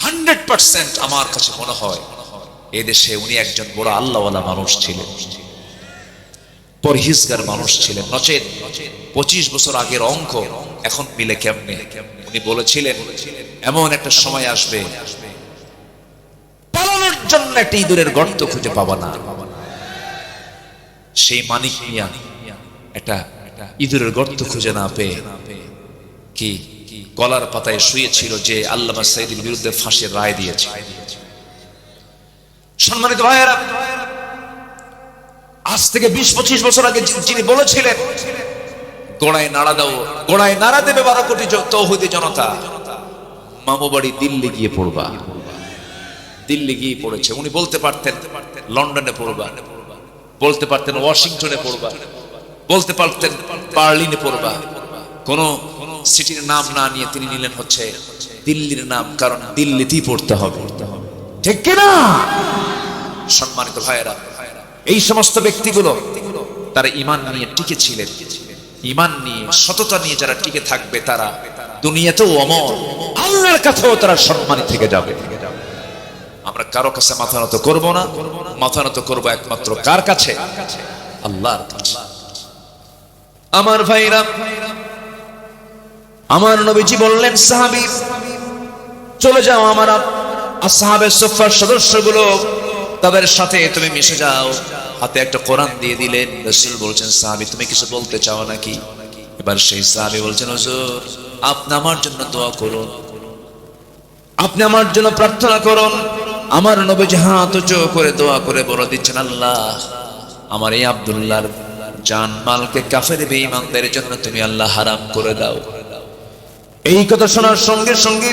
100% আমার কাছে মনে হয় এদেশে উনি একজন বড় আল্লাহওয়ালা মানুষ ছিলেন, পরহেজগার মানুষ ছিলেন। নচেত 25 বছর আগের অঙ্ক এখন মিলে কেমনে? উনি বলেছিলেন এমন একটা সময় আসবে পালানোর জন্য একটা ইঁদুরের গর্ত খুঁজে পাবা না। সেই মানিক মিয়া একটা ইঁদুরের গর্ত খুঁজে না পেয়ে কি গলার পাতায় শুয়েছিল যে আল্লামা সাঈদীর বিরুদ্ধে ফাঁসির রায় দিয়েছে। সম্মানিত ভাইয়েরা, আজ থেকে 20-25 বছর আগে যিনি বলেছিলেন গোড়ায় নাড়া দাও, গোড়ায় নাড়া দেবে 12 কোটি তৌহিদি জনতা, মামু বাড়ি দিল্লি গিয়ে পড়বা, দিল্লি গিয়ে পড়েছে। উনি বলতে পারতেন লন্ডনে পড়বা, বলতে পারতেন ওয়াশিংটনে পড়বা, বলতে পারতেন বার্লিনে পড়বা। কোন সিটির নাম না নিয়ে তিনি নিলেন হচ্ছে দিল্লির নাম, কারণ দিল্লিতেই পড়তে হবে, ঠিক কিনা? সম্মানিত ভাইয়েরা, এই সমস্ত ব্যক্তিগুলো তারা ঈমান নিয়ে টিকে ছিলেন। ঈমান নিয়ে, সততা নিয়ে যারা টিকে থাকবে তারা দুনিয়াতেও অমর, আল্লাহর কাছেও তারা সম্মানিত থেকে যাবে। আমরা কারো কাছে মাথা নত করব না, মাথা নত করবো একমাত্র কার কাছে? আল্লাহর কাছে। আমার ভাইরা, আমার নবীজি বললেন সাহাবী চলে যাও, আমার আসহাবে সুফফার সদস্যগুলো তাদের সাথে তুমি মিশে যাও। হাতে একটা কোরআন দিয়ে দিলেন। রাসূল বলছেন, সাহাবী তুমি কিছু বলতে চাও নাকি? এবার সেই সাহাবী বলছেন, হুজুর আপনি আমার জন্য দোয়া করুন, আপনি আমার জন্য প্রার্থনা করুন। আমার নবীজি হাত উঁচু করে দোয়া করে বলে দিচ্ছেন, আল্লাহ আমার এই আব্দুল্লাহর জান মালকে কাফের বেঈমানদের জন্য তুমি আল্লাহ হারাম করে দাও। এই কথা শোনার সঙ্গে সঙ্গে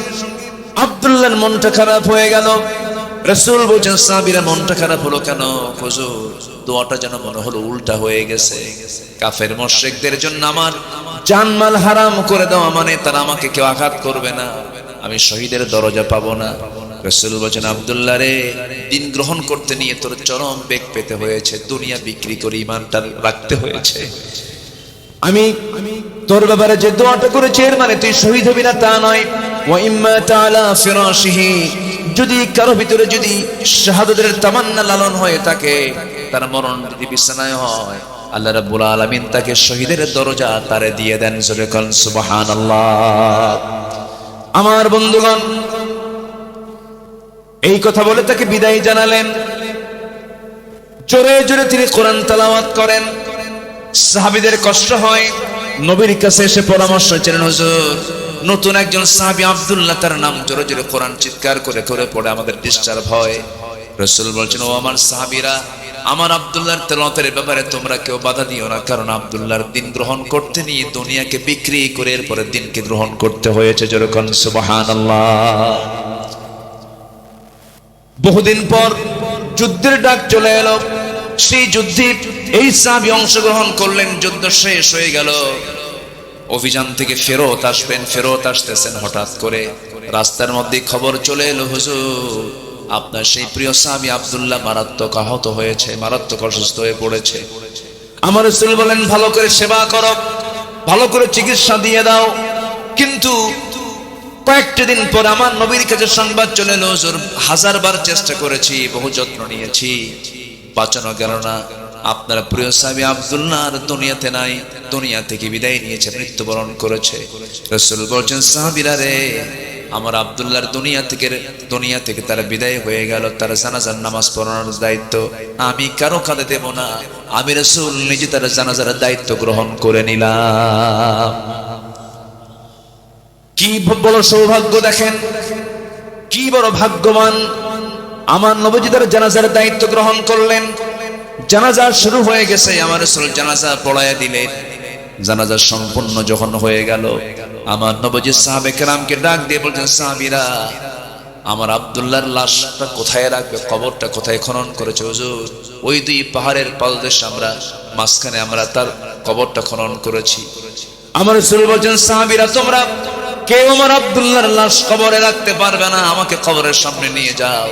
আব্দুল্লাহর মনটা খারাপ হয়ে গেল। রাসূল বলছেন, সাহাবীরা মনটা খারাপ হলো কেন? হুজুর দোয়াটা যেন মনে হলো উল্টা হয়ে গেছে। কাফের মুশরিকদের জন্য আমার জানমাল হারাম করে দেওয়া মানে তারা আমাকে কেউ আঘাত করবে না, আমি শহীদের দরজা পাবো না। রাসূল বলছেন, আব্দুল্লাহ রে, দিন গ্রহণ করতে নিয়ে তোর চরম বেগ পেতে হয়েছে, দুনিয়া বিক্রি করে ঈমানটা রাখতে হয়েছে। আমি তোর ব্যাপারে যে দোয়াটা করেছি এর মানে তুই শহীদ হবি না তা নয়। ওয়া ইম্মা তাআলা ফিরাশিহি, যদি কারো ভিতরে যদি শাহাদাতের তামান্না লালন হয়ে থাকে, তার মরণ যদি বিছানায় হয়, আল্লাহ রাব্বুল আলামিন তাকে শহীদের দরজা তারে দিয়ে দেন। জোরে বলেন সুবহানাল্লাহ। আমার বন্ধুগণ, এই কথা বলে তাকে বিদায় জানালেন। জোরে জোরে তিনি কোরআন তেলাওয়াত করেন। সাহাবীদের কষ্ট হয়, নবীর কাছে এসে পরামর্শ চাইলেন, হুজুর নতুন একজন সাহাবী আব্দুল্লাহ, তার নাম জোরে জোরে কোরআন চিৎকার করে করে পড়ে, আমাদের ডিস্টার্ব হয়। রাসূল বলছেন, ও আমার সাহাবীরা, আমার আব্দুল্লাহর তেলাওয়াতের ব্যাপারে তোমরা কেউ বাধা দিও না, কারণ আব্দুল্লাহর দিন গ্রহণ করতে নিয়ে দুনিয়াকে বিক্রি করে এরপরে দিনকে গ্রহণ করতে হয়েছে। জোরে বলেন সুবহানাল্লাহ। বহুদিন পর যুদ্ধের ডাক চলে এলো। সেই যুদ্ধে এই সাহাবী অংশগ্রহণ করলেন। যুদ্ধ শেষ হয়ে গেল, অভিযান থেকে ফেরত আসবেন, ফেরত আসতেছেন, হঠাৎ করে রাস্তার মধ্যে খবর চলে এলো, হুজুর আপনার সেই প্রিয় সাহাবী আব্দুল্লাহ মারাত্মক আহত হয়েছে, মারাত্মক অসুস্থ হয়ে পড়েছে। আমার রাসূল বলেন, ভালো করে সেবা করো, ভালো করে চিকিৎসা দিয়ে দাও। কিন্তু কয়েকটা দিন পর আমার নবীর কাছে সংবাদ চলে এলো, হুজুর 1000 বার চেষ্টা করেছি, বহু যত্ন নিয়েছি, বাঁচানো গেল না। আপনার প্রিয় সাহাবী আব্দুল্লাহ আর দুনিয়াতে নাই, দুনিয়া থেকে বিদায় নিয়েছে, মৃত্যুবরণ করেছে। রাসূল বলছেন, সাহাবীরা রে, আমার আব্দুল্লাহর দুনিয়া থেকে তার বিদায় হয়ে গেল, তার জানাজার নামাজ পড়ানোর দায়িত্ব আমি কারো কাঁধে দেব না, আমি রাসূল নিজে তার জানাজার দায়িত্ব গ্রহণ করে নিলাম। কি বড় সৌভাগ্য দেখেন, কি বড় ভাগ্যবান। আমার নবীজি তার জানাজার দায়িত্ব গ্রহণ করলেন। জানাজা শুরু হয়ে গেছে, আমার রাসূল জানাজা পড়ায়া দিলেন। জানাজা সম্পূর্ণ যখন হয়ে গেল, আমার নবীজি সাহাবে কেরামকে ডাক দিয়ে বলছেন, সাহাবীরা, আমার আব্দুল্লাহর লাশটা কোথায় রাখবে, কবরটা কোথায় খনন করেছে হুজুর? ওই দুই পাহাড়ের পাদদেশে আমরা, মাঝখানে আমরা তার কবরটা খনন করেছি। আমার রাসূল বলছেন, সাহাবীরা, তোমরা কেউ আমার আব্দুল্লাহর লাশ কবরে রাখতে পারবে না, আমাকে কবরের সামনে নিয়ে যাও।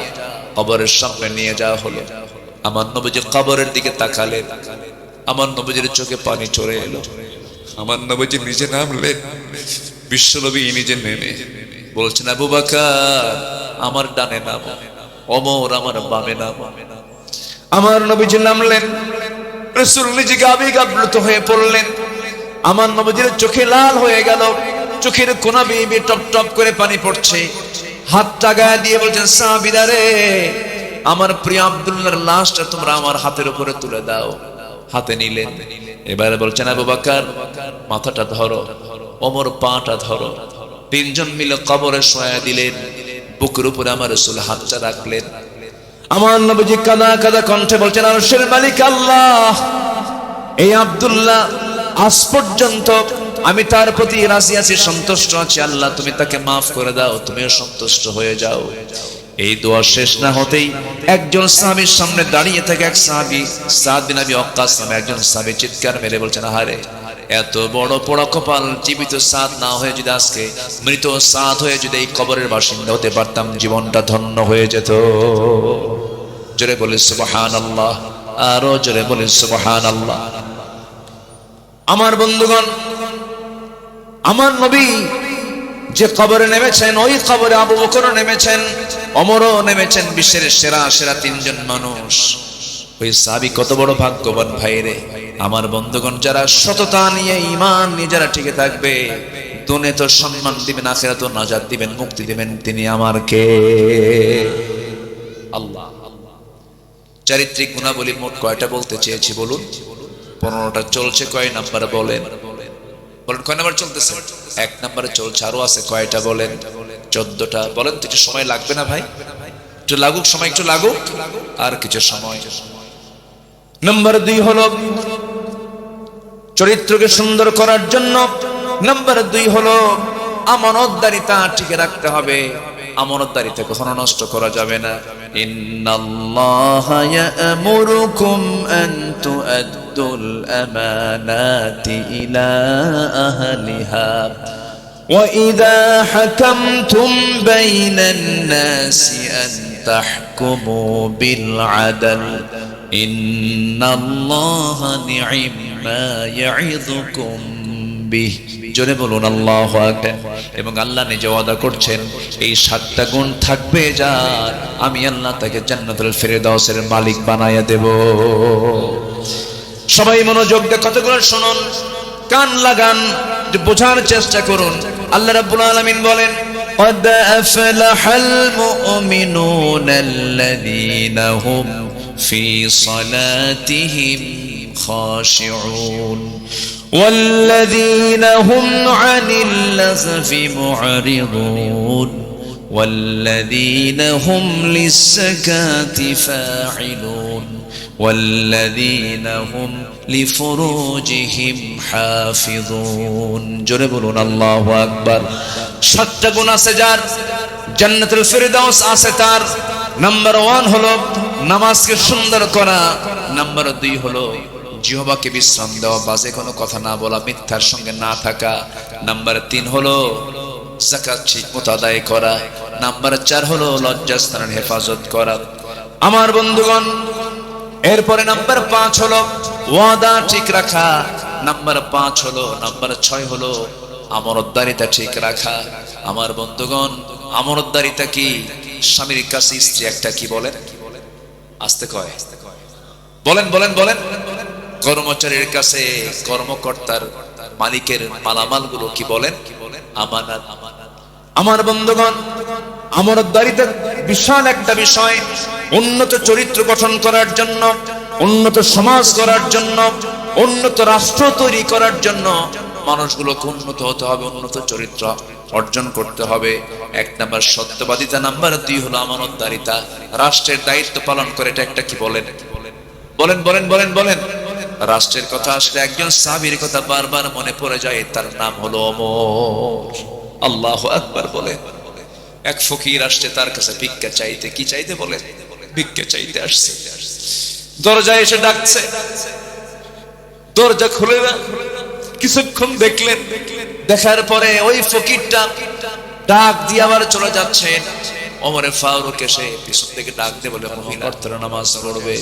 কবরের সামনে নিয়ে যাওয়া হলো। আমার নবীজি কবরের দিকে তাকালেন, আমার নবীজির চোখে পানি চলে এলো। আমার নবীজি নিজে নামলেন, বিশ্বনবী নিজে নেমে বলছেন, আবু বকর আমার ডানে নামো, ওমর আমার বামে নামো। আমার নবীজি নামলেন, রাসূল নিজে আবেগাপ্লুত হয়ে পড়লেন। আমার নবীজির চোখে লাল হয়ে গেল, চোখের কোনা বেয়ে টপ টপ করে পানি পড়ছে। হাতটা গায়ে দিয়ে বলছেন, সাহাবীরা রে, আমার প্রিয় আব্দুল্লাহর লাশটা তোমরা আমার হাতের উপরে তুলে দাও। হাতে নিলেন। এবারে বলছেন, আবু বকর মাথাটা ধরো, ওমর পাটা ধরো। তিনজন মিলে কবরে শোয়া দিলেন। বুকের উপরে আমার রাসূল হাতটা রাখলেন। আমার নবীজি কাঁদা কাঁদা কণ্ঠে বলছেন, আরশের মালিক আল্লাহ, এই আব্দুল্লাহ আজ পর্যন্ত আমি তার প্রতি রাজি আছি, সন্তুষ্ট আছি। আল্লাহ তুমি তাকে মাফ করে দাও, তুমিও সন্তুষ্ট হয়ে যাও। এই দোয়া শেষ না হতেই একজন সাহাবীর সামনে দাঁড়িয়ে থাকে এক সাহাবী, সাদ বিন আবি ওয়াক্কাস নামে একজন সাহাবী চিৎকার মেরে বলছেন, আহারে, এত বড় পোড়া কপাল, জীবিত সাদ না হয়ে যদি আজকে মৃত সাদ হয়ে যদি এই কবরের বাসিন্দা হতে পারতাম, জীবনটা ধন্য হয়ে যেত। জোরে বলে সুবহানাল্লাহ, আরো জোরে বলে সুবহানাল্লাহ। আমার বন্ধুগণ, আমার নবী যে কবরে নেমেছেন, ওই কবরে আবু বকরও নেমেছেন, ওমরও নেমেছেন, বিশ্বের সেরা সেরা তিনজন মানুষ। ওই সাহাবী কত বড় ভাগ্যবান ভাই রে। আমার বন্ধুগণ, যারা সততা নিয়ে, ঈমান নিয়ে যারা টিকে থাকবে, দুনিয়াতে তো সম্মান দিবেন, আখিরাতে নাজাত দিবেন, মুক্তি দিবেন, তিনি আমার কে? আল্লাহ। চারিত্রিক গুণাবলী মোট কয়টা বলতে চেয়েছি বলুন? 15টা চলছে, কয় নাম্বার বলেন? বলেন, কয় নাম্বার চলতেছে? 1 নাম্বারে চলছে, আরো আছে কয়টা বলেন? 14টা। বলেন তো, একটু সময় লাগবে না ভাই? একটু লাগুক সময়, একটু লাগুক, আর কিছু সময়। নাম্বার 2 হলো চরিত্রকে সুন্দর করার জন্য। নাম্বার 2 হলো আমানতদারিতা টিকে রাখতে হবে। আমানতদারিতা কখনো নষ্ট করা যাবে না। ইন্নাল্লাহা ইয়া'মুরুকুম আন তু'আদ্দুল আমানাতি ইলা আহলিহা ওয়া ইযা হাকামতুম বাইনান নাসি আন তাহকুমু বিল আদল ইন্নাল্লাহা নি'মা ইয়া'ইযুকুম বিহি। জোরে বলুন আল্লাহু আকবার। এবং আল্লাহ নিজে ওয়াদা করছেন, এই 7টা গুণ থাকবে যার, আমি আল্লাহ তাকে জান্নাতুল ফেরদাউসের মালিক বানায়া দেব। সবাই মনোযোগ দিয়ে কতগুলো শুনুন, কান লাগান, বোঝার চেষ্টা করুন। আল্লাহ রাব্বুল আলামিন বলেন, قد أفلح المؤمنون الذين هم في صلاتهم خاشعون والذين هم عن اللغو معرضون والذين هم للزكاة فاعلون والذين هم لفروجهم حافظون। জোরে বলুন আল্লাহু আকবার। 7টা গুণ আছে যার, জান্নাতুল ফেরদাউস আছে তার। নাম্বার 1 হলো নামাজকে সুন্দর করা। নাম্বার 2 হলো জিহ্বাকে বিশ্রাম দেওয়া, বাজে কোনো কথা না বলা, মিথ্যার সঙ্গে না থাকা। নাম্বার 3 হলো যাকাত ঠিকমতো আদায় করা। নাম্বার 4 হলো লজ্জাস্থানের হেফাজত করা। আমার বন্ধুগণ, এরপরে নাম্বার 5 হলো ওয়াদা ঠিক রাখা। নাম্বার 5 হলো, নাম্বার 6 হলো আমানতদারিতা ঠিক রাখা। আমার বন্ধুগণ, আমানতদারিতা কি? স্বামীর কাছে স্ত্রী একটা কি বলেন? আস্তে কয়, বলেন বলেন বলেন, কর্মচারীর কাছে কর্মকর্তার মালিকের মালামালগুলো কি বলেন? আমানত। আমার বন্ধুগণ, আমানতদারিতা বিশাল একটা বিষয়। উন্নত চরিত্র গঠন করার জন্য, উন্নত সমাজ করার জন্য, উন্নত রাষ্ট্র তৈরি করার জন্য মানুষগুলোকে উন্নত হতে হবে, উন্নত চরিত্র অর্জন করতে হবে। এক নাম্বার সত্যবাদিতা, নাম্বার 2 হলো আমানতদারিতা। রাষ্ট্রের দায়িত্ব পালন করে, এটা একটা কি বলেন? বলেন বলেন বলেন বলেন। রাষ্ট্রের কথা আসলে একজন সাহাবীর কথা বারবার মনে পড়ে যায়, তার নাম হলো ওমর। আল্লাহু আকবার বলে। এক ফকির আসছে তার কাছে ভিক্ষা চাইতে। কি চাইতে বলে? ভিক্ষা চাইতে আসছে। দরজায় এসে ডাকছে, দরজা খুলে না। কিছুক্ষণ দেখলেন, দেখার পরে ওই ফকিরটা ডাক দিয়ে আবার চলে যাচ্ছেন। ওমরে ফারুক এসে পিছন থেকে ডাক দিয়ে বলে, মহিলা তারা নামাজ পড়বে।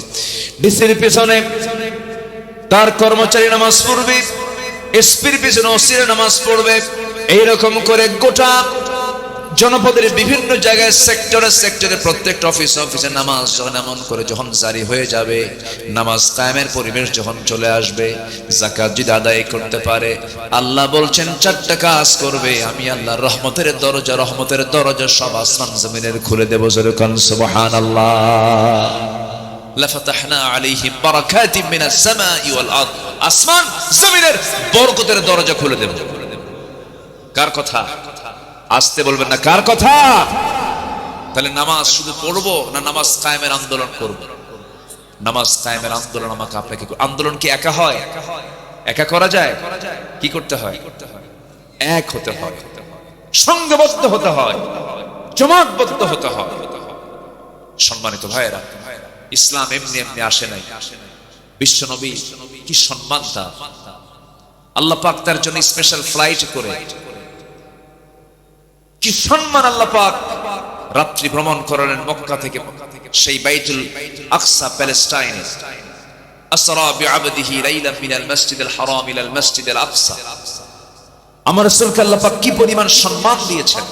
ডিসির পিছনে তার কর্মচারী নামাজ পড়বে, এসপির পিছনে ওসিরা নামাজ পড়বে। এইরকম করে গোটা জনপদের বিভিন্ন জায়গায় সেক্টরে সেক্টরে প্রত্যেকটা অফিসে নামাজ যখন এমন করে যখন জারি হয়ে যাবে, নামাজ কায়েমের পরিবেশ যখন চলে আসবে, যাকাত যদি আদায় করতে পারে, আল্লাহ বলছেন 4টা কাজ করবে, আমি আল্লাহ রহমতের দরজা সব আসমান জমিনের খুলে দেব। যেরকম সুবহানাল্লাহ, লাফাতাহনা আলাইহিম বারাকাতিম মিনাস সামাই ওয়াল আরদ, আসমান জমিনের বরকতের দরজা খুলে দেব। কার কথা? আসতে বলবেন না, কার কথা? তাহলে নামাজ শুধু পড়বো না নামাজ কায়েমের আন্দোলন করব? নামাজ কায়েমের আন্দোলন আমাকে আপনাকে, আন্দোলন কি একা হয়? একা করা যায়? কি করতে হয়? এক হতে হয়, সংঘবদ্ধ হতে হয়, জমাতবদ্ধ হতে হয়। সম্মানিত ভাইয়েরা, ইসলাম এমনি এমনি আসে নাই। বিশ্ব নবী কি সম্মান তার! আল্লাহ পাক তার জন্য স্পেশাল ফ্লাইট করে, কি সম্মান আল্লাহ পাক রাত্রি ভ্রমণ করালেন মক্কা থেকে সেই বাইতুল আকসা প্যালেস্টাইন। আসরা বিআবদিহি লাইলাম মিনাল মসজিদিল হারাম ইলাল মসজিদিল আকসা। আমার রাসূলকে আল্লাহ পাক কি পরিমাণ সম্মান দিয়েছেন!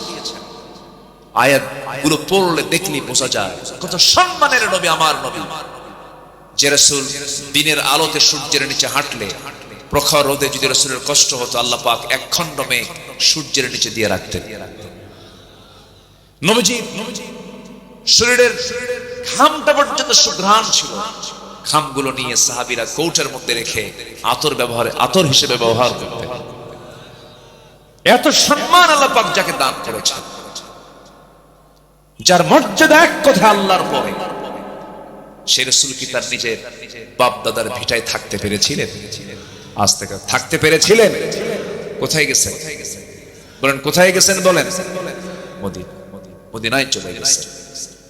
আয়াতগুলো পড়লে দেখলে বোঝা যায় কত সম্মানের নবী আমার নবী। যে রাসূল দিনের আলোতে সূর্যের নিচে হাঁটলে, প্রখর রোদে যদি রাসূলের কষ্ট হতো, আল্লাহ পাক এক খণ্ড মেঘ সূর্যের নিচে দিয়ে রাখতেন। নবীজি শরীরের ঘামটা পর্যন্ত সুঘ্রাণ ছিল। ঘামগুলো নিয়ে সাহাবীরা কৌটার মধ্যে রেখে আতর হিসেবে ব্যবহার করতেন। এত সম্মান আল্লাহ পাক যাকে দান করেছেন, যার মর্যাদা এক কথা আল্লাহর পরে, সেই রাসূল কি তার নিজের বাপ দাদার ভিটায় থাকতে পেরেছিলেন? আজ থেকে থাকতে পেরেছিলেন? কোথায় গেছেন বলেন? কোথায় গেছেন বলেন? মদিনায় চলে গেছেন।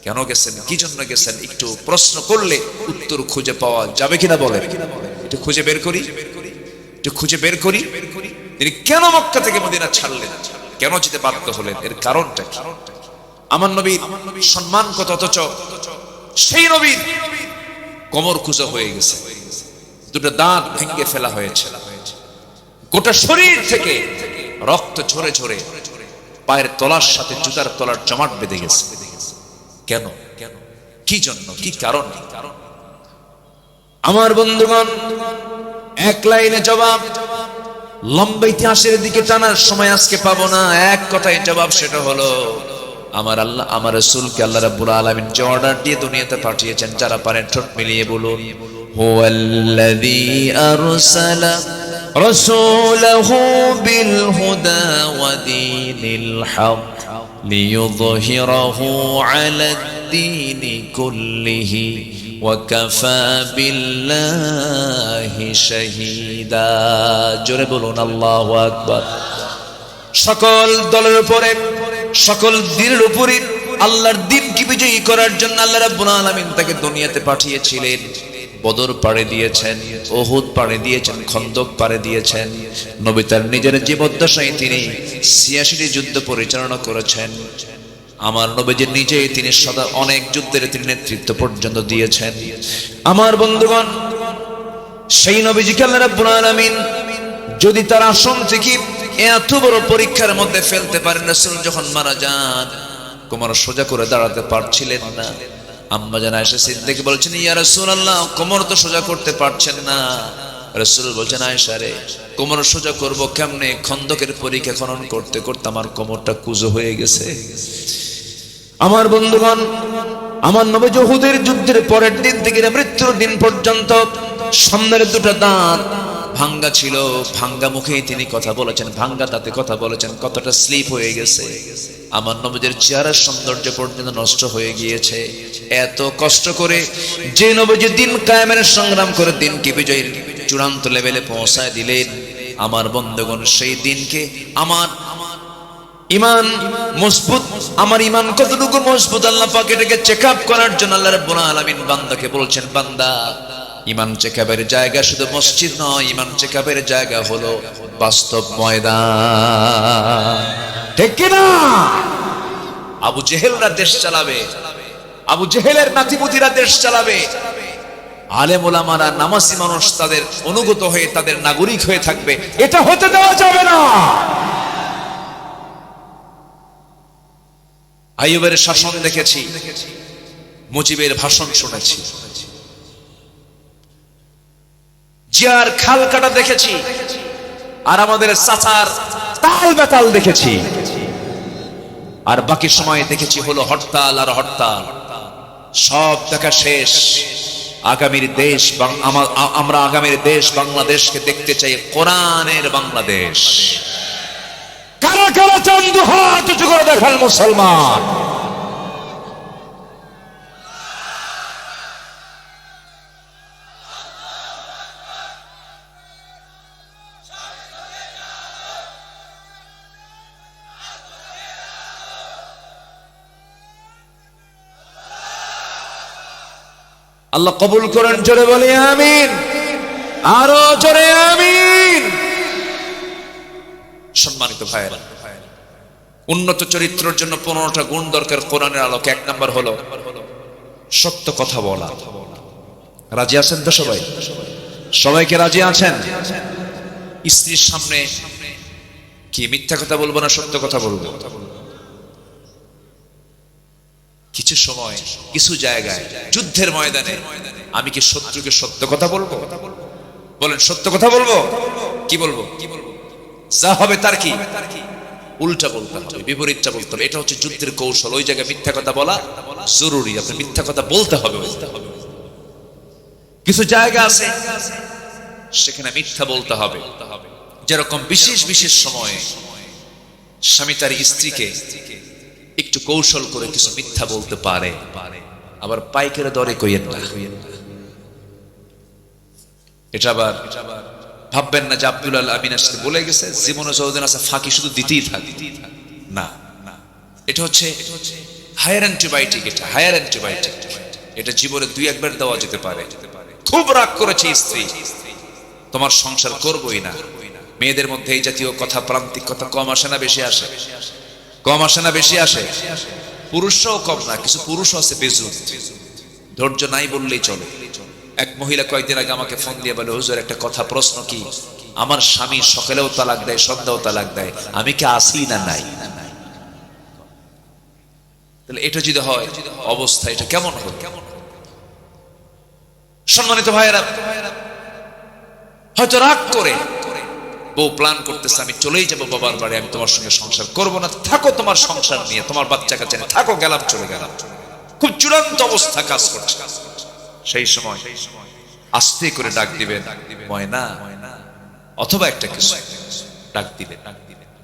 কেন গেছেন? কি জন্য গেছেন? একটু প্রশ্ন করলে উত্তর খুঁজে পাওয়া যাবে কিনা বলেন? একটু খুঁজে বের করি, একটু খুঁজে বের করি। তিনি কেন মক্কা থেকে মদিনা ছাড়লেন? কেন যেতে বাধ্য হলেন? এর কারণটা কি? আমার নবীর সম্মান কত, অথচ সেই নবীর কোমর কুঁজো হয়ে গেছে, দুটো দাঁত ভেঙে ফেলা হয়েছে, গোটা শরীর থেকে রক্ত ঝরে ঝরে পায়ের তলার সাথে জুতার তলার জমাট বেঁধে গেছে। কেন? কি জন্য? কি কারণ? আমার বন্ধুগণ, এক লাইনে জবাব, লম্বা ইতিহাসের দিকে টানার সময় আজকে পাবো না। এক কথায় জবাব, সেটা হলো আমার আল্লাহ, আমার রাসূলকে আল্লাহ রাব্বুল আলামিন যে অর্ডার দিয়ে দুনিয়াতে পাঠিয়েছেন, যারা পারেন ঠোঁট মিলিয়ে বলুন, হুয়াল্লাযী আরসালা রাসূলাহু বিল হুদা ওয়া দীনিল হক লিইয়ুযহিরাহু আলাদ দীনি কুল্লিহি ওয়া কাফা বিল্লাহি শাহীদা। জোরে বলুন আল্লাহু আকবার। সকল দলের উপরে, সকল দিনের উপরে আল্লাহর দ্বীনকে বিজয়ী করার জন্য আল্লাহ রাব্বুল আলামিন তাকে দুনিয়াতে পাঠিয়েছিলেন। বদর পাড়ে দিয়েছেন, উহুদ পাড়ে দিয়েছেন, খন্দক পাড়ে দিয়েছেন। নবী তার নিজের জীবদ্দশায় তিনি ৮৬টি যুদ্ধ পরিচালনা করেছেন। আমার নবীজি নিজেই তিনি সদা অনেক যুদ্ধের তিনি নেতৃত্ব পর্যন্ত দিয়েছেন। আমার বন্ধুগণ, সেই নবীজিকে আল্লাহ রাব্বুল আলামিন যদি তার আসন থেকে এত বড় পরীক্ষার মধ্যে ফেলতে পারেন, রাসূল যখন মারা যান, কোমর সোজা করে দাঁড়াতে পারছিলেন না, আম্মা জান আয়েশা সিদ্দিকা বলছেন, ইয়া রাসূলুল্লাহ, কোমর তো সোজা করতে পারছেন না। রাসূল বলছেন, আয়েশা রে, কোমর সোজা করব কেমনে? খন্দকের পরীক্ষা খনন করতে করতে আমার কোমরটা কুঁজো হয়ে গেছে। আমার বন্ধুগণ, আমার নবী উহুদের যুদ্ধের পরের দিন থেকে মৃত্যুর দিন পর্যন্ত সামনের দুটো দাঁত ভাঙ্গা ছিল। ভাঙ্গা মুখে তিনি কথা বলেছেন, ভাঙ্গা দাঁতে কথা বলেছেন। কতটা স্লিপ হয়ে গেছে, আমার নবীদের চেহারার সৌন্দর্য পর্যন্ত নষ্ট হয়ে গিয়েছে। এত কষ্ট করে যে নবীজি দিন কায়েমের সংগ্রাম করে দিনকে বিজয়ের চূড়ান্ত লেভেলে পৌঁছায় দিলেন, আমার বন্ধুগণ সেই দিনকে আমার ইমান মজবুত, আমার ইমান কতটুকু মজবুত আল্লাহ পাক এটাকে চেক আপ করার জন্য আল্লাহ রাব্বুল আলামিন বান্দাকে বলছেন, বান্দা, ইমান চেকআপের জায়গা শুধু মসজিদ নয়, ইমান চেকআপের জায়গা হলো বাস্তব ময়দান। ঠিক কি না? আবু জেহেলরা দেশ চালাবে, আবু জেহেলের নাতিপুতিরা দেশ চালাবে, আলেম ওলামারা নামাজি মানুষ তাদের অনুগত হয়ে তাদের নাগরিক হয়ে থাকবে, এটা হতে দেওয়া যাবে না। আইয়ুবের শাসন দেখেছি, মুজিবের ভাষণ শুনেছি, জিয়ার খাল কাটা দেখেছি, আর আমাদের চাচার তাল বেতাল দেখেছি, আর বাকি সময় দেখেছি হলো হরতাল আর হরতাল। সব দেখা শেষ। আগামীর দেশ, আমরা আগামীর দেশ বাংলাদেশকে দেখতে চাই কোরআনের বাংলাদেশ। কারা কারা চান দুহাত উঁচু করে দেখান মুসলমান। আল্লাহ কবুল করেন, জোরে বলি আমিন, আরো জোরে আমিন। সম্মানিত ভাইয়েরা, উন্নত চরিত্রের জন্য 15টা গুণ দরকার কোরআনের আলোকে। 1 নাম্বার হলো সত্য কথা বলা। রাজি আছেন তো সবাই? সবাইকে রাজি আছেন? স্ত্রীর সামনে কি মিথ্যা কথা বলবো না সত্য কথা বলবো? কিছু সময় কিছু জায়গায় যুদ্ধের ময়দানে আমি কি শত্রুকে সত্য কথা বলবো? বলেন, সত্য কথা বলবো? কি বলবো? যা হবে তার কি উল্টা বলতে হবে, বিপরীতটা বলতে হবে। এটা হচ্ছে যুদ্ধের কৌশল। ওই জায়গায় মিথ্যা কথা বলা জরুরি, আপনি মিথ্যা কথা বলতে হবে। কিছু জায়গা আছে সেখানে মিথ্যা বলতে হবে। যেরকম বিশেষ বিশেষ সময়ে স্বামী তার স্ত্রীকে একটু কৌশল করে কিছু মিথ্যা বলতে পারে, আবার পাইকারি দরে কইয়েন না। এটা আবার ভাববেন না যে আব্দুল আমিন আসতে বলে গেছে জীবনে যতদিন আছে ফাঁকি শুধু দিতেই থাকে। না, এটা হচ্ছে হায়ার অ্যান্টিবায়োটিক। এটা হায়ার অ্যান্টিবায়োটিক। এটা জীবনে 2-1 বার দেওয়া যেতে পারে। খুব রাগ করেছে স্ত্রী, তোমার সংসার করবই না। মেয়েদের মধ্যে এই জাতীয় কথা, প্রান্তিক কথা কম আসে না বেশি আসে? কম আসে না বেশি আসে? পুরুষরাও কম না, কিছু পুরুষও আছে বেজুত, ধৈর্য নাই বললেই চলে। এক মহিলা কয়েকদিন আগে আমাকে ফোন দিয়ে বলে, হুজুর একটা কথা, প্রশ্ন কি, আমার স্বামী সকালেও তালাক দেয়, সন্ধ্যাও তালাক দেয়, আমি কি আসি না নাই? তাহলে এটা যদি হয় অবস্থা এটা কেমন হবে? সম্মানিত ভাইয়েরা, হয়তো রাগ করে বউ প্ল্যান করতেছে, আমি চলেই যাবো বাবার বাড়ি, আমি তোমার সঙ্গে সংসার করবো না, থাকো তোমার সংসার নিয়ে, তোমার বাচ্চা কাছে থাকো, গেলাম চলে গেলাম। খুব চূড়ান্ত অবস্থা কাজ করছে। সেই সময় আস্তে করে ডাক দিবেন, ময়না, অথবা একটা কিছু ডাক দিবেন,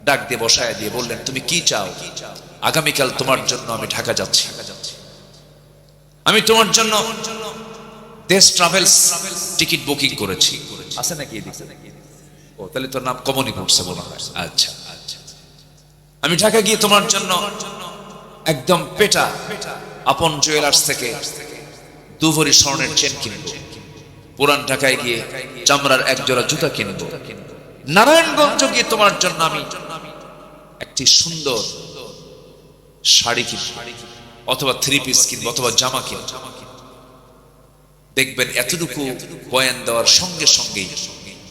ডাক দিয়ে বসায় দিয়ে বললেন, তুমি কি চাও? আগামীকাল তোমার জন্য আমি ঢাকা যাচ্ছি, আমি তোমার জন্য দেশ ট্রাভেলস টিকিট বুকিং করেছি। আছে নাকি? ও, তাহলে তোর নাম কমনই পড়ছে মনে হয়। আচ্ছা, আমি ঢাকা গিয়ে তোমার জন্য একদম পেটা আপন জুয়েলার্স থেকে 2 ভরি স্বর্ণের চেন কিনবো, পুরান ঢাকায় গিয়ে চামড়ার 1 জোড়া জুতা কিনবো, নারায়ণগঞ্জ গিয়ে তোমার জন্য আমি একটি সুন্দর শাড়ি কিনবো, অথবা 3 পিস কিনবো, অথবা জামা কিনবো। দেখবেন এতটুকু বয়ান দেওয়ার সঙ্গে সঙ্গেই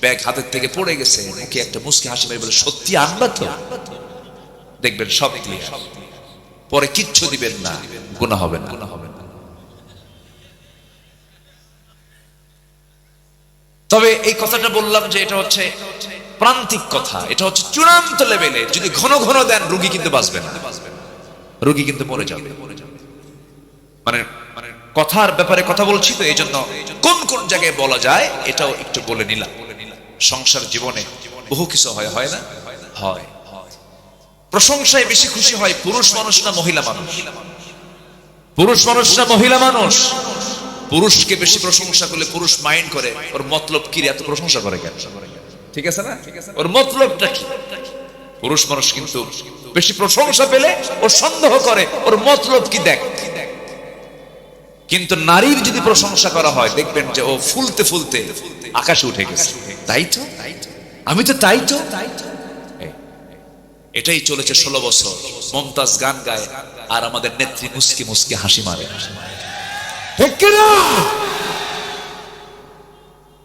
ব্যাগ হাতের থেকে পড়ে গেছে, মুখে একটা মুস্কি হাসি মেরে বলে, সত্যি আনবা তো? দেখবেন সব ক্লিয়ার। পরে কিচ্ছু দিবেন না, গুনাহ হবে না। তবে এই কথাটা বললাম যে এটা হচ্ছে প্রান্তিক কথা, এটা হচ্ছে চূড়ান্ত লেভেলে। যদি ঘন ঘন দেন রোগী কিন্তু বাঁচবে না, রোগী কিন্তু মরে যাবে। মানে কথার ব্যাপারে কথা বলছি তো, এই জন্য কোন কোন জায়গায় বলা যায় এটাও একটু বলে নিলাম। সংসার জীবনে বহু কিছু হয়, হয় না? হয়। প্রশংসায় বেশি খুশি হয় পুরুষ মানুষ না মহিলা মানুষ? পুরুষ মানুষ না মহিলা মানুষ? পুরুষকে বেশি প্রশংসা করলে পুরুষ মাইন্ড করে, ওর মতলব কি রে, এত প্রশংসা করে কেন? ঠিক আছে না? ওর মতলবটা কি? পুরুষ মানুষ কিন্তু বেশি প্রশংসা পেলে ও সন্দেহ করে ওর মতলব কি দেখ। কিন্তু নারীর যদি প্রশংসা করা হয় দেখবেন যে ও ফুলতে ফুলতে আকাশে উঠে গেছে। তাই তো, আমি তো তাই তো। এটাই চলেছে 16 বছর। মমতাজ গান গায় আর আমাদের নেত্রী মুস্কি মুস্কি হাসি মারে।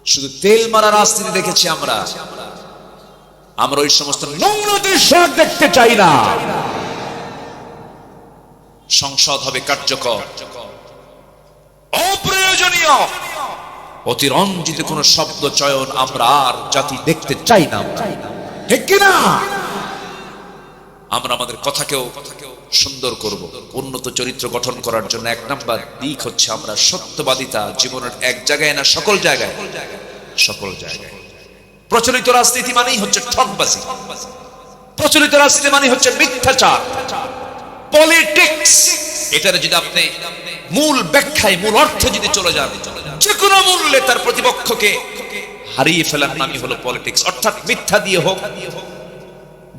শুধু তেল মারা রাজনীতি দেখেছি আমরা। আমরা ওই সমস্ত নোংরা দৃশ্য দেখতে চাই না। সংসদ হবে কার্যকর, অপ্রয়োজনীয় অতিরঞ্জিত কোন শব্দ চয়ন আমরা আর জাতি দেখতে চাই না। ঠিক কিনা? আমরা আমাদের কথাকেও সুন্দর করব। উন্নত চরিত্র গঠন করার জন্য 1 নাম্বার দিক হচ্ছে আমরা সত্যবাদিতা জীবনের এক জায়গায় না সকল জায়গায়, সকল জায়গায়। প্রচলিত রাজনীতি মানেই হচ্ছে ঠকবাজি, প্রচলিত রাজনীতি মানে হচ্ছে মিথ্যাচার, পলিটিক্স। এটার যদি আপনি মূল ব্যাখ্যায় মূল অর্থে যদি চলে যান, যে কোনো মূল্যে তার প্রতিপক্ষকে হারিয়ে ফেলার নামই হলো পলিটিক্স। অর্থাৎ মিথ্যা দিয়ে হোক,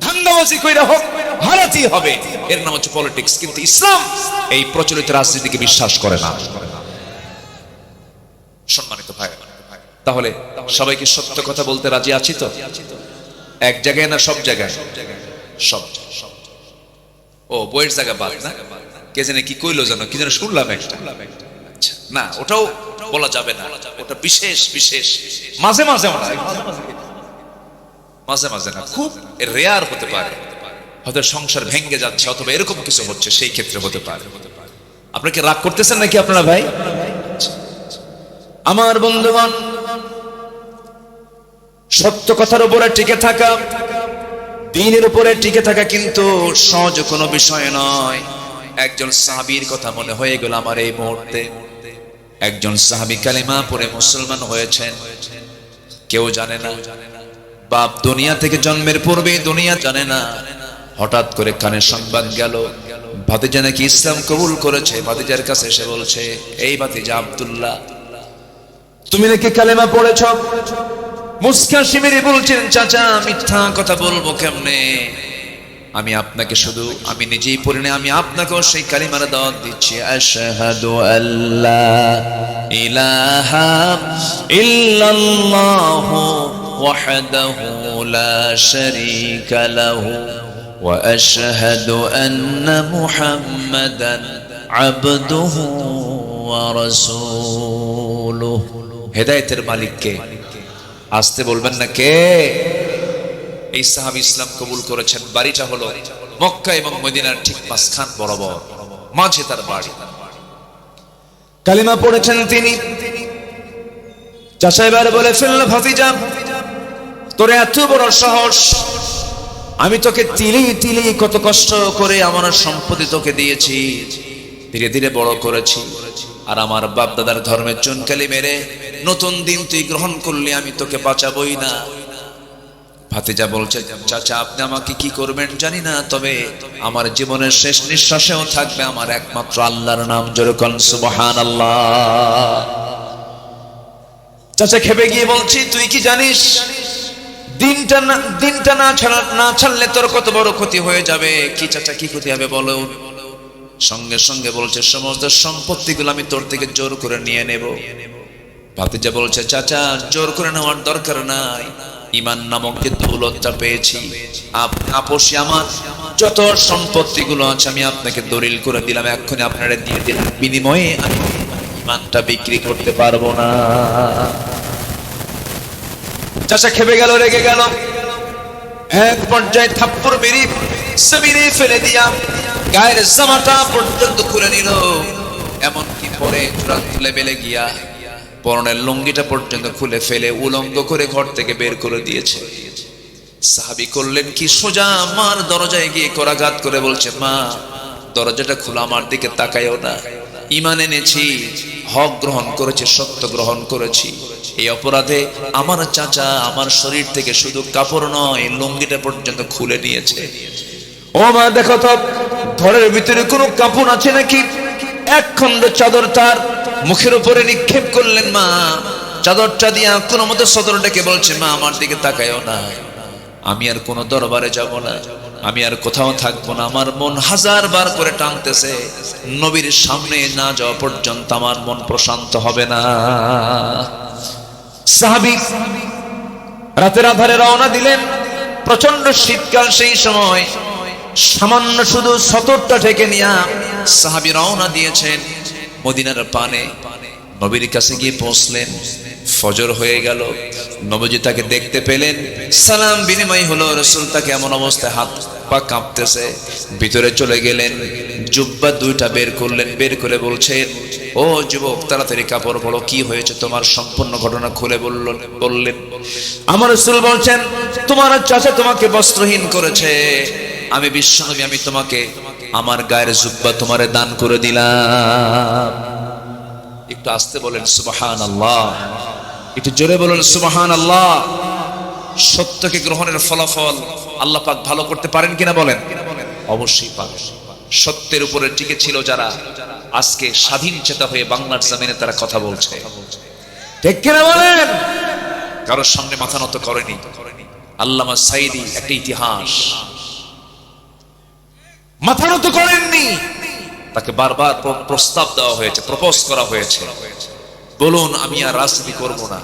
ধান্দাবাজি কইরা হোক, হারাতেই হবে, এর নাম হচ্ছে পলিটিক্স। কিন্তু ইসলাম এই প্রচলিত রাজনীতিকে বিশ্বাস করে না। সম্মানিত ভাই, তাহলে সবাইকে সত্য কথা বলতে রাজি আছি তো? এক জায়গায় না সব জায়গায়? সব। ও বইয়ের জায়গা বাদ না? কে জানে কি কইলো জানো, কি যেন শুনলাম একটা। না, ওটাও বলা যাবে না, ওটা বিশেষ বিশেষ মাঝে মাঝে, মাঝে মাঝে না, খুব রেয়ার হতে পারে। হয়তো সংসার ভেঙে যাচ্ছে অথবা এরকম কিছু হচ্ছে, সেই ক্ষেত্রে হতে পারে। আপনাকে রাগ করতেছেন নাকি আপনারা ভাই? আমার বন্ধুগণ, সত্য কথার উপরে টিকে থাকা, দ্বীনের উপরে টিকে থাকা কিন্তু সহজ কোনো বিষয় নয়। একজন সাহাবীর কথা মনে হয়ে গেল আমার এই মুহূর্তে। একজন সাহাবী কালিমা পড়ে মুসলমান হয়েছেন, কেউ জানে না। বাপ দুনিয়া থেকে জন্মের পূর্বে দুনিয়া জানে না। হঠাৎ করে কানে সংবাদ গেল ভাতিজা নাকি ইসলাম কবুল করেছে। ভাতিজার কাছে এসে বলছে, এই ভাতিজা আব্দুল্লাহ, তুমি নাকি কালেমা পড়েছ? মুস্কা শিমিরে বলছেন, চাচা মিথ্যা কথা বলবো কেমনে? আমি আপনাকে শুধু, আমি নিজেই পড়ি না, আমি আপনাকেও সেই কালিমার দাওয়াত দিচ্ছি। আশহাদু আল্লা ইলাহা ইল্লাল্লাহু ওয়াহদাহু লা শারীকা লাহু ওয়া আশহাদু আন্না মুহাম্মাদান আবদুহু ওয়া রাসূলুহু। হেদায়েতের মালিক কে? আসতে বলবেন না কে? এই সাহাবী ইসলাম কবুল করেছেন। বাড়িটা হলো মক্কা এবং মদিনার ঠিক মাঝখান বরাবর, মাঝে তার বাড়ি। কালিমা পড়েছেন তিনি। চাচা এবার বলে ফেলল, ভাতিজা তোর এত বড় সাহস, আমি তোকে তিলি তিলি কত কষ্ট করে আমার সম্পত্তি তোকে দিয়েছি, ধীরে ধীরে বড় করেছি, আর আমার বাপ দাদার ধর্মের চুনকালি মেরে নতুন দিন তুই গ্রহণ করলি, আমি তোকে বাঁচাবই না। ভাতিজা বলছে, চাচা আপনি আমাকে কি করবেন জানি না, তবে আমার জীবনের শেষ নিঃশ্বাসেও থাকবে আমার একমাত্র আল্লাহর নাম। জোরে কোন সুবহানাল্লাহ। চাচা খেপে গিয়ে বলছি, তুই কি জানিস দিনটা না ছাড়লে তোর কত বড় ক্ষতি হয়ে যাবে? কি চাচা, কি ক্ষতি হবে বলো? সঙ্গে সঙ্গে বলছে, সমস্ত সম্পত্তিগুলো আমি তোর থেকে জোর করে নিয়ে নেব। ভাতিজা বলছে, চাচা জোর করে নেওয়ার দরকার নাই, ঈমান নামক যে দৌলতটা পেয়েছি, আপসি আমার যত সম্পত্তিগুলো আছে আমি আপনাকে দলিল করে দিলাম, এক্ষুনি আপনারা দিয়ে দিলাম, বিনিময়ে আমি ঈমানটা বিক্রি করতে পারবো না। চাচা খেপে গেল, রেগে গেল, এক পর্যায়ে থাপ্পড় মেরে জমিনে ফেলে দিয়া গায়ের জামাটা পর্যন্ত খুলে নিল। এমনকি পরে চূড়ান্ত লেভেলে গিয়া পরনের লুঙ্গিটা পর্যন্ত খুলে ফেলে উলঙ্গ করে ঘর থেকে বের করে দিয়েছে। সাহাবী করলেন কি, সোজা মার দরজায় গিয়ে করাঘাত করে বলছে, মা দরজাটা খোলা, আমার দিকে তাকায়ও না। ঈমান এনেছি, হক গ্রহণ করেছি, সত্য গ্রহণ করেছি, এই অপরাধে আমার চাচা আমার শরীর থেকে শুধু কাপড় নয় লুঙ্গিটা পর্যন্ত খুলে নিয়েছে। ও মা দেখো তো ঘরের ভিতরে কোনো কাপড় আছে নাকি? এক খণ্ড চাদর তার মুখের উপরে নিক্ষেপ করলেন। মা চাদরটা দিয়া কোনো মতো সদর ডেকে বলছে, মা আমার দিকে তাকায়ও না, আমি আর কোনো দরবারে যাব না, আমি আর কোথাও থাকবো না। আমার মন হাজার বার করে টানতেছে, নবীর সামনে না যাওয়া পর্যন্ত আমার মন প্রশান্ত হবে না। সাহাবী রাতের আধারে রওনা দিলেন। প্রচন্ড শীতকাল, সেই সময় সামান্য শুধু সতরটা ঢেকে নিয়া সাহাবী রওনা দিয়েছেন মদিনার পানে। নবীর কাছে গিয়ে পৌঁছলেন, ফজর হয়ে গেল। নবীজি তাকে দেখতে পেলেন, সালাম বিনিময় হলো। রাসূল তাকে এমন অবস্থায় হাত পা কাঁপতেছে, ভিতরে চলে গেলেন, জুব্বা দুইটা বের করলেন, বের করে বলছেন, ও যুবক তাড়াতাড়ি কাপড় পরো, কি হয়েছে তোমার? সম্পূর্ণ ঘটনা খুলে বললেন। আমার রাসূল বলছেন, তোমার চাচা তোমাকে বস্ত্রহীন করেছে, আমি বিশ্বনবী, আমি তোমাকে আমার গায়ের জুব্বা তোমারে দান করে দিলাম। একটু আস্তে বলেন সুবহানাল্লাহ, একটু জোরে বলেন সুবহানাল্লাহ। সত্যকে গ্রহণের ফলাফল আল্লাহ পাক ভালো করতে পারেন কিনা বলেন? অবশ্যই পারেন। সত্যের উপরে টিকে ছিল যারা, আজকে স্বাধীন চেতা হয়ে বাংলার জমিনে তারা কথা বলছে, ঠিক কিনা বলেন? কারোর সামনে মাথা নত করেনি। আল্লামা সাঈদী একটা ইতিহাস, মাথা নত করেননি। তাকে বারবার প্রস্তাব দেওয়া হয়েছে, প্রপোজ করা হয়েছে, বলুন আমি আর রাজনীতি করব না,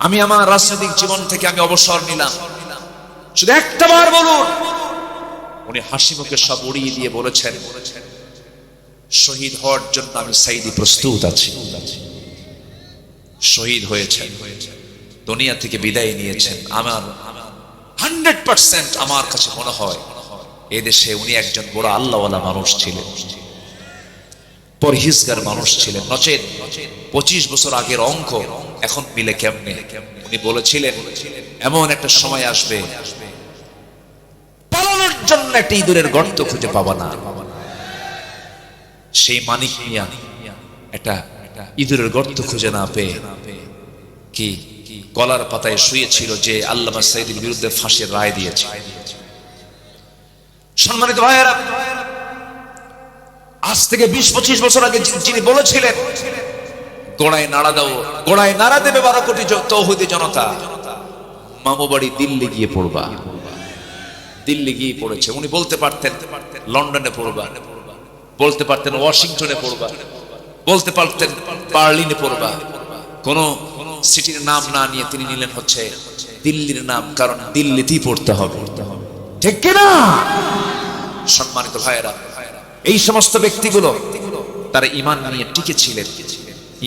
আমি আমার রাজনৈতিক জীবন থেকে আমি অবসর নিলাম, শুধু একটা বার বলুন। উনি হাসি মুখে সব উড়িয়ে দিয়ে বলেছেন, শহীদ হওয়ার জন্য আমি সাঈদী প্রস্তুত আছি। শহীদ হয়েছেন, দুনিয়া থেকে বিদায় নিয়েছেন। আমার 100% আমার কাছে মনে হয় এদেশে উনি একজন বড় আল্লাহওয়ালা মানুষ ছিলেন, পরহেজগার মানুষ ছিলেন। নচেত 25 বছর আগের অঙ্ক এখন মিলে কেমনে? উনি বলেছিলেন, এমন একটা সময় আসবে পালানোর জন্য একটা ইঁদুরের গর্ত খুঁজে পাবা না। সেই মানিক মিয়া একটা ইঁদুরের গর্ত খুঁজে না পেয়ে কি কলার পাতায় শুয়েছিল যে আল্লামা সাঈদীর বিরুদ্ধে ফাঁসির রায় দিয়েছে। সম্মানিত ভাইয়েরা, আজ থেকে 20-25 বছর আগে যিনি বলেছিলেন, গোড়ায় নাড়া দাও, গোড়ায় নাড়া দেবে 12 কোটি তৌহিদি জনতা, মামু বাড়ি দিল্লি গিয়ে পড়বা। দিল্লি গিয়ে পড়েছে। উনি বলতে পারতেন লন্ডনে পড়বা, বলতে পারতেন ওয়াশিংটনে পড়বা, বলতে পারতেন বার্লিনে পড়বা। কোন সিটির নাম না নিয়ে তিনি নিলেন হচ্ছে দিল্লির নাম, কারণ দিল্লিতেই পড়তে হবে, ঠিক কিনা? সম্মানিত ভাইয়েরা, এই সমস্ত ব্যক্তিগুলো তারা ঈমান নিয়ে টিকে ছিলেন।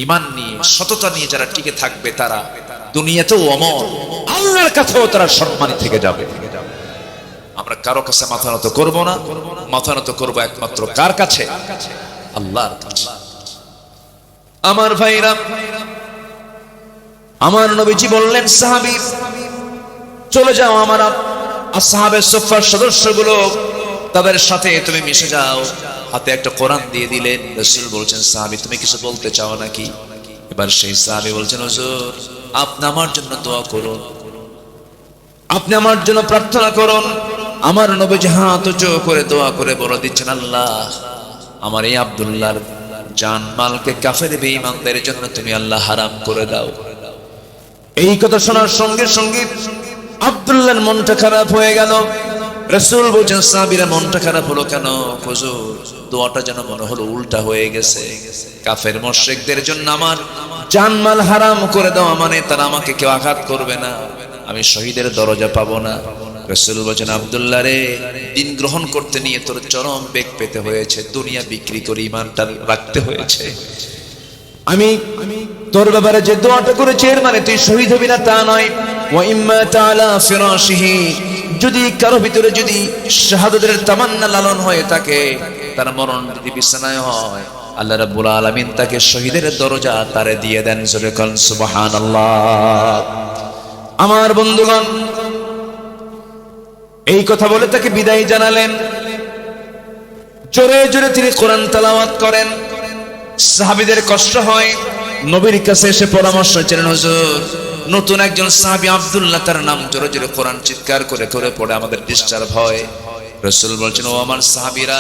ঈমান নিয়ে, সততা নিয়ে যারা টিকে থাকবে তারা দুনিয়াতেও অমর, আল্লাহর কাছেও তারা সম্মানী থেকে যাবে। আমরা কারো কাছে মাথা নত করবো না, মাথা নত করবো একমাত্র কার কাছে? আল্লাহর কাছে। আমার ভাইরা, আমার নবীজি বললেন, সাহাবী চলে যাও, আমার আসহাবে সুফফার সদস্যগুলো, তাদের সাথে তুমি মিশে যাও। হাতে একটা কোরআন দিয়ে দিলেন। রাসূল বলছেন, সাহাবী তুমি কিছু বলতে চাও নাকি? এবার সেই সাহাবী বলছেন, হুজুর আপনি আমার জন্য দোয়া করুন, আপনি আমার জন্য প্রার্থনা করুন। আমার নবীজি হাত উঁচু করে দোয়া করে বলে দিচ্ছেন, আল্লাহ আমার এই আব্দুল্লাহর জান মালকে কাফের বেঈমানদের জন্য তুমি আল্লাহ হারাম করে দাও। এই কথা শোনার সঙ্গে সঙ্গে আব্দুল্লাহর মনটা খারাপ হয়ে গেল। রাসূল বলেন, সাহাবীরা মনটা খারাপ হলো কেন? হুজুর দোয়াটা যেন মনে হলো উল্টা হয়ে গেছে। কাফের মুশরিকদের জন্য আমার জানমাল হারাম করে দেওয়া মানে তারা আমাকে কেউ আঘাত করবে না, আমি শহীদের দরজা পাবো না। রাসূল বলেন, আব্দুল্লাহ রে, দিন গ্রহণ করতে নিয়ে তোর চরম বেগ পেতে হয়েছে, দুনিয়া বিক্রি করে ঈমানটা রাখতে হয়েছে। আমি তোর ব্যাপারে যে দোয়াটা করেছি এর মানে তুই শহীদ হবি না তা নয়। ওয়া ইম্মা তাআলা ফিরাশিহি, যদি কারো ভিতরে যদি শাহাদাতের তামান্না লালন হয়ে থাকে, তার মরণ যদি বিছানায় হয়, আল্লাহ রাব্বুল আলামিন তাকে শহীদের দরজা তারে দিয়ে দেন। জোরে কোন সুবহানাল্লাহ। আমার বন্ধুগণ, এই কথা বলে তাকে বিদায় জানালেন। জোরে জোরে তিনি কোরআন তেলাওয়াত করেন। সাহাবীদের কষ্ট হয়, নবীর কাছে এসে পরামর্শ চাইলেন, হুজুর নতুন একজন সাহাবী আব্দুল্লাহ, তার নাম জোরে জোরে কোরআন চিৎকার করে করে পড়ে, আমাদের ডিস্টার্ব হয়। রাসূল বলছেন, ও আমার সাহাবীরা,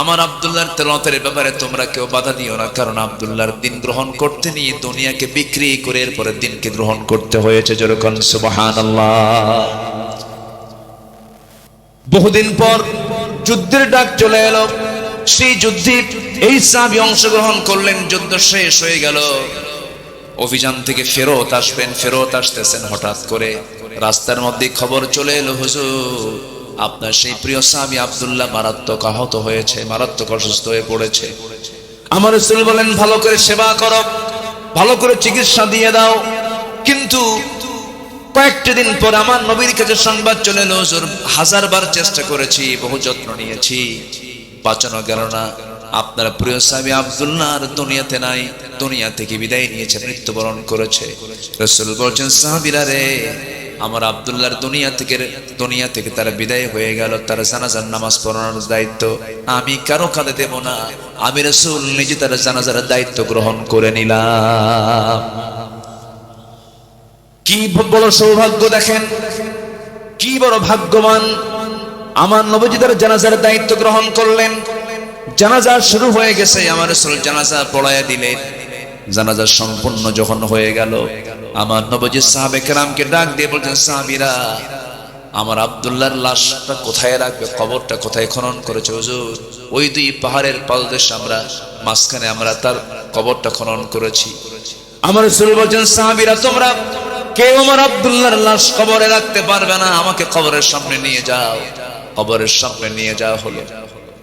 আমার আব্দুল্লাহর তেলাওয়াতের ব্যাপারে তোমরা কেউ বাধা দিও না, কারণ আব্দুল্লাহর দিন গ্রহণ করতে নিয়ে দুনিয়াকে বিক্রি করে এরপরে দিনকে গ্রহণ করতে হয়েছে। জোরে কোন সুবহানাল্লাহ। বহুদিন পর যুদ্ধের ডাক চলে এলো। সেই যুদ্ধে এই সাহাবী অংশগ্রহণ করলেন। যুদ্ধ শেষ হয়ে গেল, অভিযান থেকে ফেরত আসবেন, ফেরত আসতেছেন, হঠাৎ করে রাস্তার মধ্যে খবর চলে এলো, হুজুর আপনার সেই প্রিয় সাহাবী আব্দুল্লাহ মারাত্মক আহত হয়েছে, মারাত্মক অসুস্থ হয়ে পড়েছে। আমার রাসূল বলেন, ভালো করে সেবা করো, ভালো করে চিকিৎসা দিয়ে দাও। কিন্তু কয়েকটা দিন পর আমার নবীর কাছে সংবাদ চলে এলো, হুজুর হাজারবার চেষ্টা করেছি, বহু যত্ন নিয়েছি, বাঁচানো গেল না। আপনার প্রিয় সাহাবী আব্দুল্লাহ আর দুনিয়াতে নাই, দুনিয়া থেকে বিদায় নিয়েছে, মৃত্যুবরণ করেছে। রাসূল বলছেন, সাহাবীরা রে, আমার আব্দুল্লাহর দুনিয়া থেকে তার বিদায় হয়ে গেল, তার জানাজার নামাজ পড়ানোর দায়িত্ব আমি কারো কাঁধে দেব না, আমি রাসূল নিজে তার জানাজার দায়িত্ব গ্রহণ করে নিলাম। কি বড় সৌভাগ্য দেখেন, কি বড় ভাগ্যবান। আমার নবীজি তার জানাজার দায়িত্ব গ্রহণ করলেন। জানাজা শুরু হয়ে গেছে, আমার রাসূল জানাজা পড়ায়া দিলেন। জানাজা সম্পূর্ণ যখন হয়ে গেল, আমার নবীজি সাহাবে কেরামকে ডাক দিয়ে বলছেন, সাহাবীরা, আমার আব্দুল্লাহর লাশটা কোথায় রাখবে, কবরটা কোথায় খনন করেছে হুজুর? ওই দুই পাহাড়ের পাদদেশে আমরা মাঝখানে আমরা তার কবরটা খনন করেছি। আমার রাসূল বলছেন, সাহাবীরা, তোমরা কেউ আমার আব্দুল্লাহর লাশ কবরে রাখতে পারবে না, আমাকে কবরের সামনে নিয়ে যাও। কবরের সামনে নিয়ে যাওয়া হলো।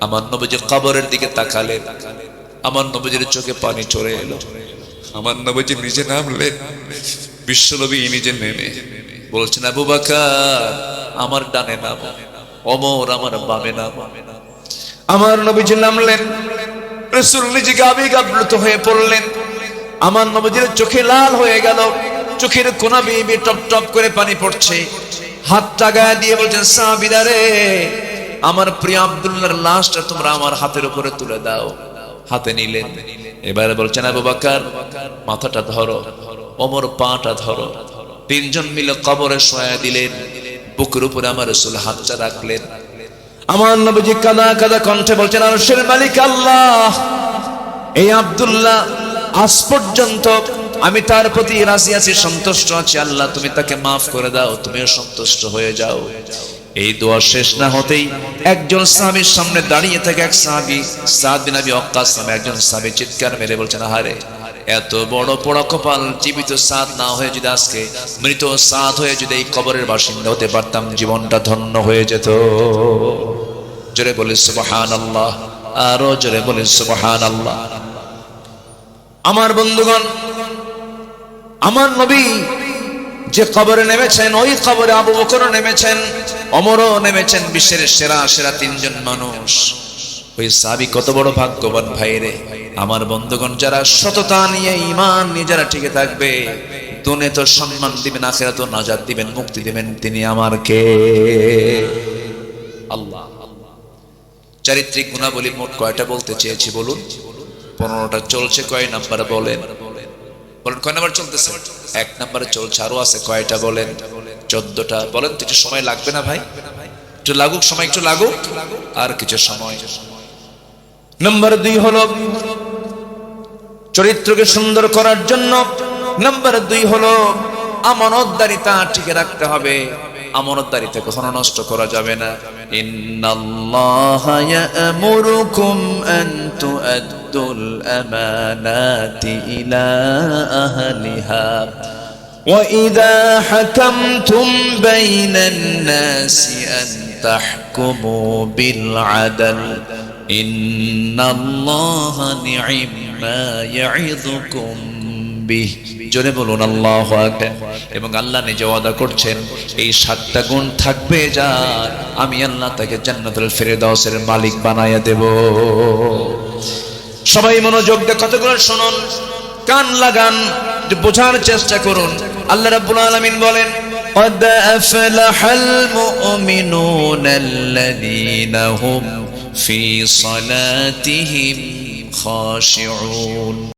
আমার নবীজি কবরের দিকে তাকালেন, আমার নবীজির চোখে পানি চলে এলো। আমার নবীজি নিজে নামলেন, বিশ্বনবী নিজে নেমে বলছেন, আবু বকর আমার ডানে নামো, ওমর আমার বামে নামো। আমার নবীজি নামলেন, রাসূল নিজে আবেগ আপ্লুত হয়ে পড়লেন। আমার নবীজির চোখে লাল হয়ে গেল, চোখের কোনা বেয়ে টপ টপ করে পানি পড়ছে। হাতটা গায়ে দিয়ে বলছেন, সাহাবীরা রে, আমার প্রিয় আব্দুল্লাহর লাশটা তোমরা আমার হাতের উপরে তুলে দাও। হাতে নিলেন। এবারে বলছেন, আবু বকর মাথাটা ধরো, ওমর পাটা ধরো। তিনজন মিলে কবরে শোয়া দিলেন। বুকের উপরে আমার রাসূল হাতটা রাখলেন। আমার নবীজি কাঁদা কাঁদা কণ্ঠে বলছেন, আরশের মালিক আল্লাহ, এই আব্দুল্লাহ আজ পর্যন্ত আমি তার প্রতি রাজি আছি, সন্তুষ্ট আছি। আল্লাহ তুমি তাকে মাফ করে দাও, তুমিও সন্তুষ্ট হয়ে যাও। এই দোয়া শেষ না হতেই একজন সাহাবীর সামনে দাঁড়িয়ে থাকে এক সাহাবী, সাদ বিন আবি ওয়াক্কাস নামে একজন সাহাবী চিৎকার মেরে বলছেন, আহারে, এত বড় বড় কপাল, জীবিত সাদ না হয়ে যদি আজকে মৃত সাদ হয়ে যদি এই কবরের বাসিন্দা হতে পারতাম, জীবনটা ধন্য হয়ে যেত। জোরে বলে সুবহানাল্লাহ, আরো জোরে বলে সুবহানাল্লাহ। আমার বন্ধুগণ, আমার নবী যে কবরে নেমেছেন, ওই কবরে আবু বকরও নেমেছেন, ওমরও নেমেছেন, বিশ্বের সেরা সেরা তিনজন মানুষ। ওই সাহাবী কত বড় ভাগ্যবান ভাইরে। আমার বন্ধুগণ, যারা সততা নিয়ে, ঈমান নিয়ে যারা টিকে থাকবে, দুনিয়াতে তো সম্মান দিবেন, আখিরাতে তো নাজাত দিবেন, মুক্তি দিবেন, তিনি আমার কে? আল্লাহ। চারিত্রিক গুণাবলী মোট কয়টা বলতে চেয়েছি বলুন? 15টা চলছে, কয় নাম্বার বলেন? বলেন, কয় নাম্বার চলতেছে? 1 নাম্বারে চলছে, আরো আছে কয়টা বলেন? 14টা। বলেন তো, একটু সময় লাগবে না ভাই? একটু লাগুক সময়, একটু লাগুক, আর কিছু সময়। নাম্বার 2 হলো চরিত্রকে সুন্দর করার জন্য। নাম্বার 2 হলো আমানতদারিতা টিকে রাখতে হবে। আমানতদারিতা কখনো নষ্ট করা যাবে না। ইন্নাল্লাহা ইয়া'মুরুকুম আন তু'আদ্দুল আমানাতি ইলা আহলিহা ওয়া ইযা হাকামতুম বাইনান নাসি আন তাহকুমু বিল আদল ইন্নাল্লাহা নি'মা ইয়া'ইযুকুম বিহ। জোরে বলুন আল্লাহু আকবার। এবং আল্লাহ নিজে ওয়াদা করছেন, এই 7টা গুণ থাকবে যার, আমি আল্লাহ তাকে জান্নাতুল ফেরদাউসের মালিক বানায়া দেব। সবাই মনোযোগ দিয়ে কথাগুলো শুনুন, কান লাগান, বোঝার চেষ্টা করুন। আল্লাহ রাব্বুল আলামিন বলেন, قد أفلح المؤمنون الذين هم في صلاتهم خاشعون।